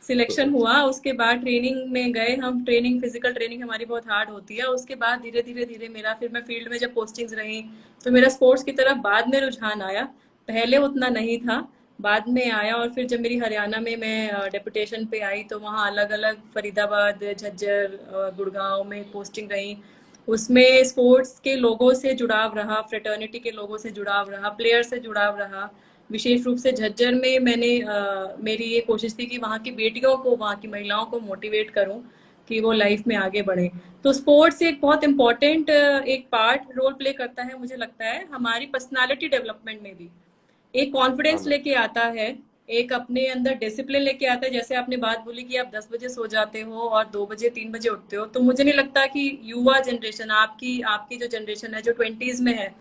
सिलेक्शन हुआ, उसके बाद ट्रेनिंग में गए हम। ट्रेनिंग, फिजिकल ट्रेनिंग हमारी बहुत हार्ड होती है। उसके बाद धीरे धीरे धीरे मेरा, फिर मैं फील्ड में जब पोस्टिंग्स रही तो मेरा स्पोर्ट्स की तरफ बाद में रुझान आया। पहले उतना नहीं था, बाद में आया। और फिर जब मेरी हरियाणा में मैं डेपुटेशन पे आई तो वहाँ अलग अलग फरीदाबाद, झज्जर, गुड़गांव में पोस्टिंग रही। उसमें स्पोर्ट्स के लोगों से जुड़ाव रहा, फ्रेटर्निटी के लोगों से जुड़ाव रहा, प्लेयर से जुड़ाव रहा। विशेष रूप से झज्जर में मैंने मेरी ये कोशिश थी कि वहाँ की बेटियों को, वहाँ की महिलाओं को मोटिवेट करूँ कि वो लाइफ में आगे बढ़े। तो स्पोर्ट्स एक बहुत इम्पोर्टेंट एक पार्ट रोल प्ले करता है, मुझे लगता है हमारी पर्सनालिटी डेवलपमेंट में भी। एक हाँ कॉन्फिडेंस मैम। लेके आता है, एक अपने अंदर डिसिप्लिन लेके आता है। जैसे आपने बात बोली कि आप 10 बजे सो जाते हो और 2 बजे 3 बजे उठते हो, तो मुझे नहीं लगता कि युवा जनरेशन, आपकी आपकी जो जनरेशन है जो 20s में है,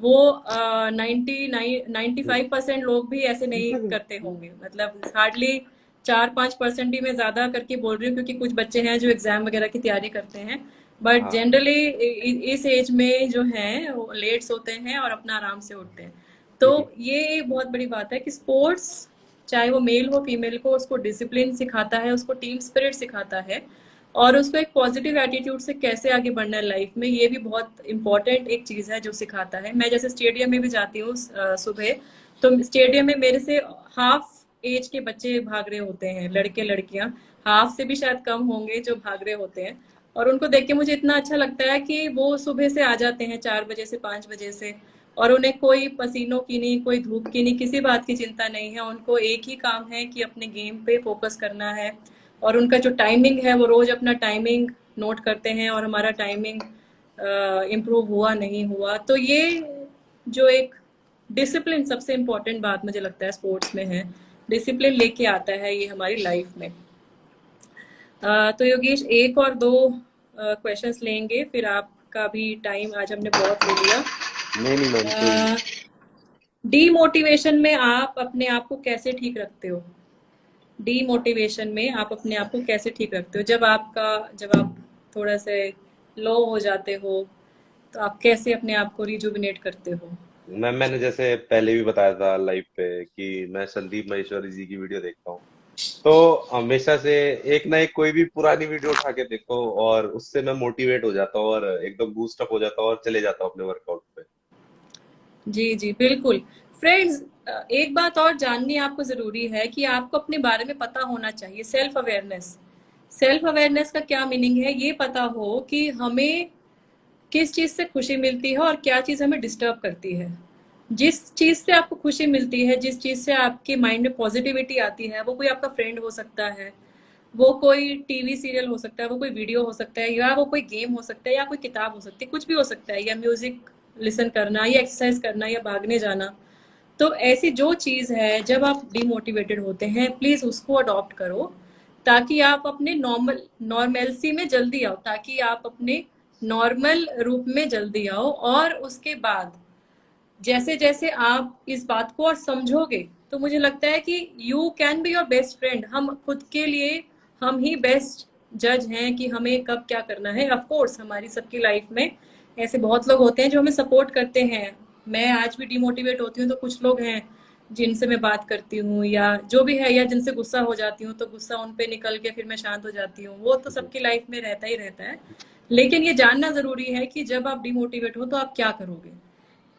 वो 95% लोग भी ऐसे नहीं करते होंगे। मतलब हार्डली 4-5% ही मैं ज्यादा करके बोल रही हूँ क्योंकि कुछ बच्चे हैं जो एग्जाम वगैरह की तैयारी करते हैं। बट हाँ। जनरली इस एज में जो है वो लेट सोते हैं और अपना आराम से उठते हैं। तो ये एक बहुत बड़ी बात है कि स्पोर्ट्स, चाहे वो मेल हो फीमेल को, उसको डिसिप्लिन सिखाता है, उसको टीम स्पिरिट सिखाता है, और उसको एक पॉजिटिव एटीट्यूड से कैसे आगे बढ़ना है लाइफ में, ये भी बहुत इंपॉर्टेंट एक चीज है जो सिखाता है। मैं जैसे स्टेडियम में भी जाती हूँ सुबह, तो स्टेडियम में मेरे से हाफ एज के बच्चे भाग रहे होते हैं, लड़के लड़कियां। हाफ से भी शायद कम होंगे जो भाग रहे होते हैं। और उनको देख के मुझे इतना अच्छा लगता है कि वो सुबह से आ जाते हैं 4 बजे से 5 बजे से, और उन्हें कोई पसीनों की नहीं, कोई धूप की नहीं, किसी बात की चिंता नहीं है। उनको एक ही काम है कि अपने गेम पे फोकस करना है। और उनका जो टाइमिंग है वो रोज अपना टाइमिंग नोट करते हैं, और हमारा टाइमिंग इम्प्रूव हुआ नहीं हुआ। तो ये जो एक डिसिप्लिन, सबसे इम्पोर्टेंट बात मुझे लगता है स्पोर्ट्स में है, डिसिप्लिन लेके आता है ये हमारी लाइफ में। तो योगेश, एक और दो क्वेश्चंस लेंगे, फिर आपका भी टाइम आज हमने बहुत ले लिया। नहीं नहीं मैम, कोई नहीं। डीमोटिवेशन में आप अपने आप को कैसे ठीक रखते हो? डीमोटिवेशन में आप अपने आप को कैसे ठीक रखते हो, जब आप थोड़ा से लो हो जाते हो, तो आप कैसे अपने आप को रिजुविनेट करते हो? मैम मैंने जैसे पहले भी बताया था लाइव पे कि मैं संदीप महेश्वरी जी की वीडियो देखता हूँ। तो हमेशा से एक ना एक कोई भी पुरानी वीडियो उठा के देखो और उससे मैं मोटिवेट हो जाता हूँ और एकदम बूस्ट अप हो जाता हूँ और चले जाता हूँ अपने वर्कआउट पे। जी जी बिल्कुल। फ्रेंड्स, एक बात और जाननी आपको जरूरी है कि आपको अपने बारे में पता होना चाहिए, सेल्फ अवेयरनेस। सेल्फ अवेयरनेस का क्या मीनिंग है, ये पता हो कि हमें किस चीज से खुशी मिलती है और क्या चीज हमें डिस्टर्ब करती है। जिस चीज से आपको खुशी मिलती है, जिस चीज से आपके माइंड में पॉजिटिविटी आती है, वो कोई आपका फ्रेंड हो सकता है, वो कोई टीवी सीरियल हो सकता है, वो कोई वीडियो हो सकता है, या वो कोई गेम हो सकता है, या कोई किताब हो सकती है, कुछ भी हो सकता है, या म्यूजिक लिसन करना, या एक्सरसाइज करना, या भागने जाना। तो ऐसी जो चीज है, जब आप डिमोटिवेटेड होते हैं, प्लीज उसको अडॉप्ट करो, ताकि आप अपने नॉर्मलसी में जल्दी आओ, ताकि आप अपने नॉर्मल रूप में जल्दी आओ। और उसके बाद जैसे जैसे आप इस बात को और समझोगे, तो मुझे लगता है कि you can be your best friend. हम खुद के लिए हम ही बेस्ट जज हैं कि हमें कब क्या करना है। ऑफ कोर्स हमारी सबकी लाइफ में ऐसे बहुत लोग होते हैं जो हमें सपोर्ट करते हैं। मैं आज भी डिमोटिवेट होती हूँ तो कुछ लोग हैं जिनसे मैं बात करती हूँ या जो भी है, या जिनसे गुस्सा हो जाती हूँ तो गुस्सा उन पे निकल के फिर मैं शांत हो जाती हूँ, वो तो जी। सबकी लाइफ में रहता ही रहता है। लेकिन ये जानना जरूरी है कि जब आप डिमोटिवेट हो तो आप क्या करोगे।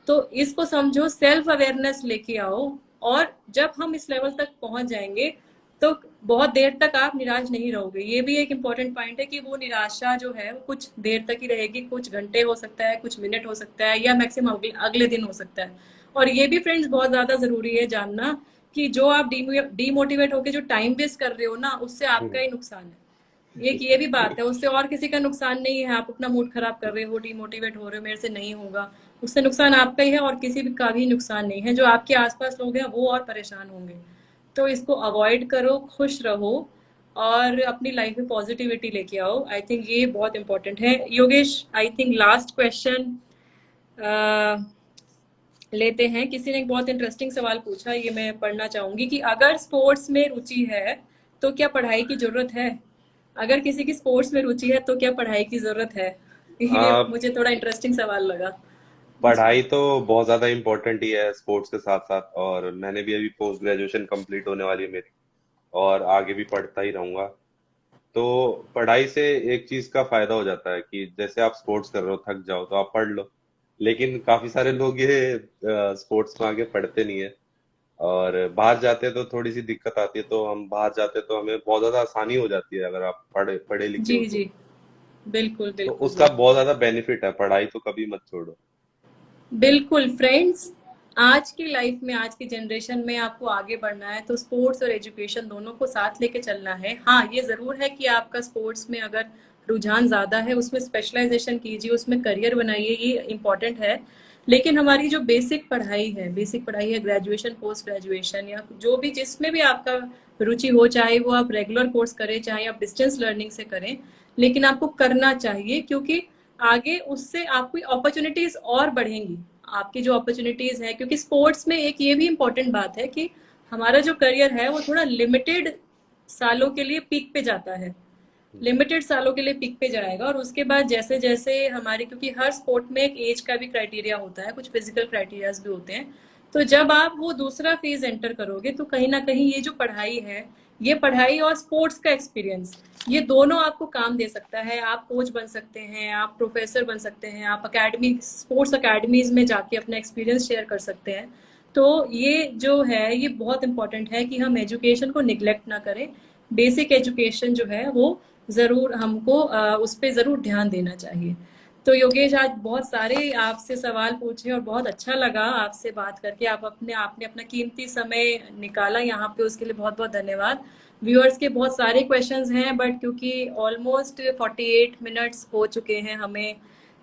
तो इसको समझो, सेल्फ अवेयरनेस लेके आओ, और जब हम इस लेवल तक पहुंच जाएंगे तो बहुत देर तक आप निराश नहीं रहोगे। ये भी एक इम्पॉर्टेंट पॉइंट है कि वो निराशा जो है वो कुछ देर तक ही रहेगी, कुछ घंटे हो सकता है, कुछ मिनट हो सकता है, या मैक्सिमम अगले अगले दिन हो सकता है। और ये भी फ्रेंड्स बहुत ज्यादा जरूरी है जानना कि जो आप डीमोटिवेट होकर जो टाइम वेस्ट कर रहे हो ना, उससे आपका हम्म। ही नुकसान है। एक ये भी बात है, उससे और किसी का नुकसान नहीं है। आप अपना मूड खराब कर रहे हो, डिमोटिवेट हो रहे हो, मेरे से नहीं होगा, उससे नुकसान आपका ही है, और किसी भी का भी नुकसान नहीं है। जो आपके आसपास लोग हैं वो और परेशान होंगे। तो इसको अवॉइड करो, खुश रहो, और अपनी लाइफ में पॉजिटिविटी लेके आओ। आई थिंक ये बहुत इंपॉर्टेंट है। Yogesh, I think last question लेते हैं। किसी ने एक बहुत इंटरेस्टिंग सवाल पूछा, ये मैं पढ़ना चाहूंगी कि अगर स्पोर्ट्स में रुचि है तो क्या पढ़ाई की जरूरत है। अगर किसी की स्पोर्ट्स में रुचि है तो क्या पढ़ाई की जरूरत है। ये आ, मुझे थोड़ा इंटरेस्टिंग सवाल लगा। जी। पढ़ाई तो बहुत ज्यादा इम्पोर्टेंट ही है स्पोर्ट्स के साथ साथ, और मैंने भी अभी पोस्ट ग्रेजुएशन कंप्लीट होने वाली है मेरी, और आगे भी पढ़ता ही रहूंगा। तो पढ़ाई से एक चीज का फायदा हो जाता है कि जैसे आप स्पोर्ट्स कर रहे हो, थक जाओ तो आप पढ़ लो। लेकिन काफी सारे लोग ये स्पोर्ट्स में आगे पढ़ते नहीं है, और बाहर जाते हैं तो थोड़ी सी दिक्कत आती है। तो हम बाहर जाते हैं तो हमें बहुत ज्यादा आसानी हो जाती है अगर आप पढ़े पढ़े लिखे जी हो जी, बिल्कुल तो बिल्कुल उसका बिल्कुल। बहुत ज्यादा बेनिफिट है। पढ़ाई तो कभी मत छोड़ो। बिल्कुल फ्रेंड्स, आज की लाइफ में, आज की जनरेशन में आपको आगे बढ़ना है तो स्पोर्ट्स और एजुकेशन दोनों को साथ लेके चलना है। हाँ, ये जरूर है कि आपका स्पोर्ट्स में अगर रुझान ज्यादा है, उसमें स्पेशलाइजेशन कीजिए, उसमें करियर बनाइए, ये इम्पोर्टेंट है। लेकिन हमारी जो बेसिक पढ़ाई है, ग्रेजुएशन, पोस्ट ग्रेजुएशन, या जो भी जिसमें भी आपका रुचि हो, चाहे वो आप रेगुलर कोर्स करें, चाहे आप डिस्टेंस लर्निंग से करें, लेकिन आपको करना चाहिए, क्योंकि आगे उससे आपकी अपॉर्चुनिटीज और बढ़ेंगी। आपकी जो अपॉर्चुनिटीज है, क्योंकि स्पोर्ट्स में एक ये भी इम्पोर्टेंट बात है कि हमारा जो करियर है वो थोड़ा लिमिटेड सालों के लिए पीक पे जाता है, लिमिटेड सालों के लिए पीक पे जाएगा। और उसके बाद जैसे जैसे हमारे, क्योंकि हर स्पोर्ट में एक एज का भी क्राइटेरिया होता है, कुछ फिजिकल क्राइटेरियाज भी होते हैं। तो जब आप वो दूसरा फेज एंटर करोगे तो कहीं ना कहीं ये जो पढ़ाई है, ये पढ़ाई और स्पोर्ट्स का एक्सपीरियंस, ये दोनों आपको काम दे सकता है। आप कोच बन सकते हैं, आप प्रोफेसर बन सकते हैं, आप अकेडमी, स्पोर्ट्स अकेडमीज में जाके अपना एक्सपीरियंस शेयर कर सकते हैं। तो ये जो है ये बहुत इंपॉर्टेंट है कि हम एजुकेशन को निग्लेक्ट ना करें। बेसिक एजुकेशन जो है वो जरूर हमको उस पर जरूर ध्यान देना चाहिए। तो योगेश, आज बहुत सारे आपसे सवाल पूछे और बहुत अच्छा लगा आपसे बात करके। आपने अपना कीमती समय निकाला यहाँ पे, उसके लिए बहुत बहुत धन्यवाद। व्यूअर्स के बहुत सारे क्वेश्चंस हैं, बट क्योंकि ऑलमोस्ट 48 मिनट्स हो चुके हैं हमें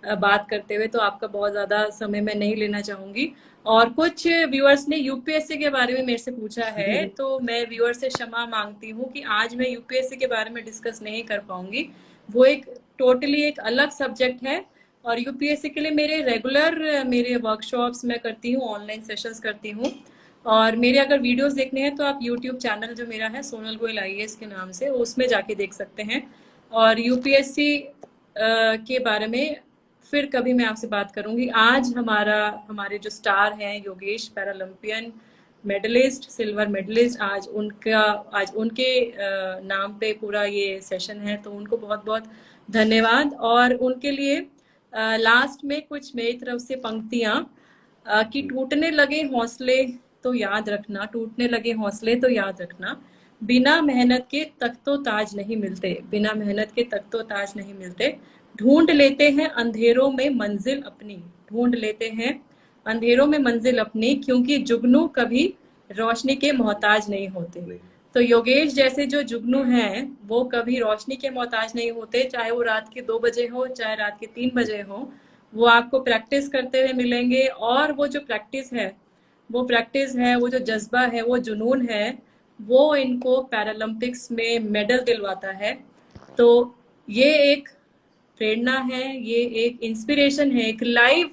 बात करते हुए, तो आपका बहुत ज्यादा समय मैं नहीं लेना चाहूंगी। और कुछ व्यूअर्स ने यूपीएससी के बारे में मेरे से पूछा है, तो मैं व्यूअर से क्षमा मांगती हूँ कि आज मैं यूपीएससी के बारे में डिस्कस नहीं कर पाऊंगी। वो एक टोटली एक अलग सब्जेक्ट है। और यूपीएससी के लिए मेरे वर्कशॉप्स मैं करती हूँ, ऑनलाइन सेशंस करती हूँ। और मेरे अगर वीडियोस देखने हैं तो आप यूट्यूब चैनल जो मेरा है, सोनल गोयल आईएएस के नाम से, उसमें जाके देख सकते हैं। और यूपीएससी के बारे में फिर कभी मैं आपसे बात करूंगी। आज हमारे जो स्टार हैं Yogesh, Paralympian medalist, silver medalist, आज उनके नाम पे पूरा ये सेशन है, तो उनको बहुत बहुत धन्यवाद। और उनके लिए लास्ट में कुछ मेरी तरफ से पंक्तियां कि टूटने लगे हौसले तो याद रखना, टूटने लगे हौसले तो याद रखना, बिना मेहनत के तख्तो ताज नहीं मिलते, बिना मेहनत के तख्तो ताज नहीं मिलते, ढूंढ लेते हैं अंधेरों में मंजिल अपनी, ढूंढ लेते हैं अंधेरों में मंजिल अपनी, क्योंकि जुगनू कभी रोशनी के मोहताज नहीं होते। नहीं। तो योगेश जैसे जो जुगनू हैं वो कभी रोशनी के मोहताज नहीं होते, चाहे वो रात के 2 बजे हो, चाहे रात के 3 बजे हो। वो आपको प्रैक्टिस करते हुए मिलेंगे, और वो जो प्रैक्टिस है, वो जो जज्बा है, वो जुनून है, वो इनको पैरालंपिक्स में मेडल दिलवाता है। तो ये एक प्रेरणा है, ये एक इंस्पिरेशन है, एक लाइव,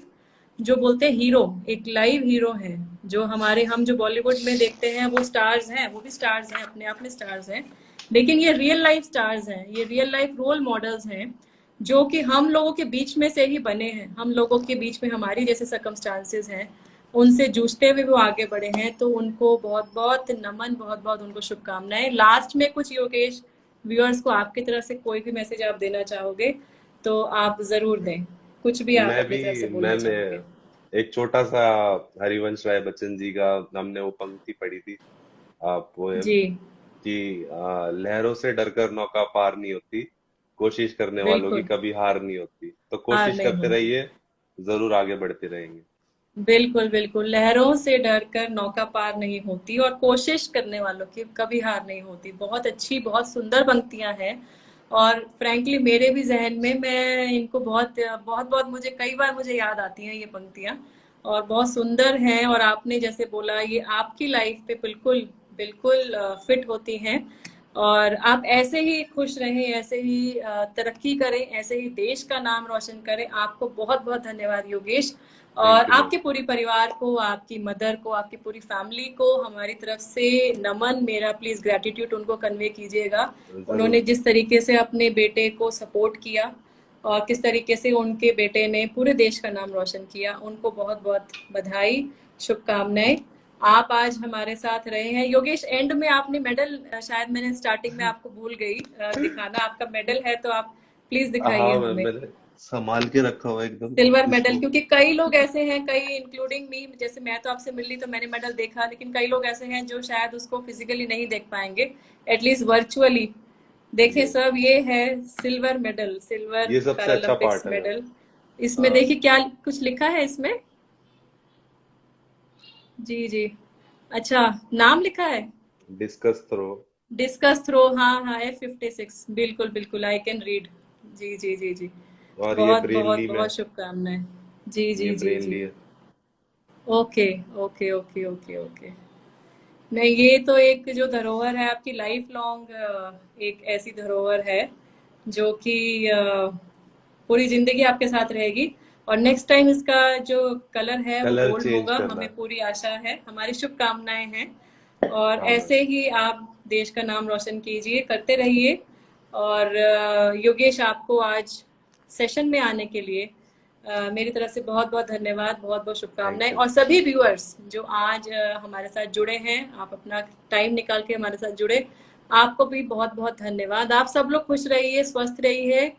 जो बोलते हैं हीरो, एक लाइव हीरो है। जो हम जो बॉलीवुड में देखते हैं वो स्टार्स हैं, वो भी स्टार्स हैं, अपने आप में स्टार्स हैं। लेकिन ये रियल लाइफ स्टार्स हैं, ये रियल लाइफ रोल मॉडल्स हैं, जो कि हम लोगों के बीच में से ही बने हैं। हम लोगों के बीच में हमारी जैसे सर्कमस्टांसेस हैं, उनसे जूझते हुए वो आगे बढ़े हैं, तो उनको बहुत बहुत नमन, बहुत बहुत उनको शुभकामनाएं। लास्ट में कुछ योगेश व्यूअर्स को आपकी तरफ से कोई भी मैसेज आप देना चाहोगे तो आप जरूर दें, कुछ भी आप मैं अपनी भी तरफ से बोलना मैम चाहोगे। एक छोटा सा हरिवंश राय बच्चन जी का हमने वो पंक्ति पढ़ी थी, पोएम, जी कि लहरों से डरकर नौका पार नहीं होती, कोशिश करने वालों की बिल्कुल, कभी हार नहीं होती। तो हार कोशिश नहीं करते होती। रहिए, जरूर आगे बढ़ते रहेंगे। बिल्कुल बिल्कुल, लहरों से डरकर नौका पार नहीं होती और कोशिश करने वालों की कभी हार नहीं होती। बहुत अच्छी, बहुत सुंदर पंक्तियां हैं। और फ्रैंकली मेरे भी जहन में, मैं इनको बहुत बहुत बहुत, मुझे कई बार मुझे याद आती हैं ये पंक्तियां, और बहुत सुंदर हैं। और आपने जैसे बोला, ये आपकी लाइफ पे बिल्कुल बिल्कुल फिट होती हैं। और आप ऐसे ही खुश रहें, ऐसे ही तरक्की करें, ऐसे ही देश का नाम रोशन करें। आपको बहुत बहुत धन्यवाद योगेश। और थैंक यू मैम। आपके पूरी परिवार को, आपकी मदर को, आपकी पूरी फैमिली को हमारी तरफ से नमन, मेरा प्लीज ग्रेटिट्यूड उनको कन्वे कीजिएगा। उन्होंने जरूर। जिस तरीके से अपने बेटे को सपोर्ट किया और किस तरीके से उनके बेटे ने पूरे देश का नाम रोशन किया, उनको बहुत बहुत बधाई, शुभकामनाएं। आप आज हमारे साथ रहे हैं योगेश। एंड में आपने मेडल, शायद मैंने स्टार्टिंग में आपको भूल गई दिखाना, आपका मेडल है तो आप प्लीज दिखाइए हाँ मैम, हमें। मैंने संभाल के रखा हुआ एकदम सिल्वर मेडल, इसको। क्योंकि कई लोग ऐसे हैं, कई इंक्लूडिंग मी, जैसे मैं तो आपसे मिल ली तो मैंने मेडल देखा, लेकिन कई लोग ऐसे हैं जो शायद उसको फिजिकली नहीं देख पाएंगे, एटलीस्ट वर्चुअली। देखिए ये सब, ये है सिल्वर मेडल, सिल्वर ये सबसे अच्छा पैरालंपिक्स पार्ट है मैम। मेडल। इसमें हाँ, देखिए क्या कुछ लिखा है इसमें। जी जी, अच्छा, नाम लिखा है। Discus throw. डिस्कस थ्रो, हाँ हाँ, F56, बिल्कुल बिल्कुल, आई कैन रीड। जी जी जी जी, और ये बहुत बहुत ब्रेनली में, बहुत शुभकामनाएं। जी ये जी जी जी। ब्रेनली है। Okay okay okay okay okay. नहीं, ये तो एक जो धरोहर है आपकी लाइफ लॉन्ग, एक ऐसी धरोहर है जो कि पूरी जिंदगी आपके साथ रहेगी। और नेक्स्ट टाइम इसका जो कलर है वो कलर गोल्ड चेंज होगा, करना हमें है। पूरी आशा है, हमारी शुभकामनाएं हैं। और हाँ मैम। ऐसे ही आप देश का नाम रोशन कीजिए, करते रहिए। और योगेश, आपको आज सेशन में आने के लिए मेरी तरफ से बहुत बहुत धन्यवाद, बहुत बहुत थैंक शुभकामनाएं। यू। और सभी व्यूअर्स जो आज हमारे साथ जुड़े हैं, आप अपना टाइम निकाल के हमारे साथ जुड़े, आपको भी बहुत बहुत धन्यवाद। आप सब लोग खुश रहिए, स्वस्थ रहिए,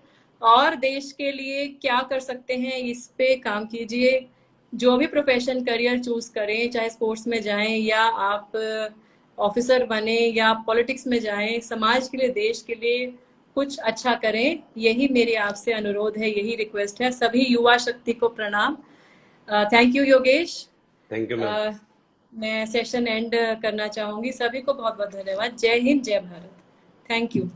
और देश के लिए क्या कर सकते हैं इस पे काम कीजिए। जो भी प्रोफेशन, करियर चूज करें, चाहे स्पोर्ट्स में जाएं या आप ऑफिसर बने या पॉलिटिक्स में जाएं, समाज के लिए, देश के लिए कुछ अच्छा करें, यही मेरी आपसे अनुरोध है, यही रिक्वेस्ट है। सभी युवा शक्ति को प्रणाम। Thank you Yogesh. Thank you ma'am. Uh, मैं सेशन एंड करना चाहूंगी। सभी को बहुत बहुत धन्यवाद। जय हिंद, जय भारत। Thank you.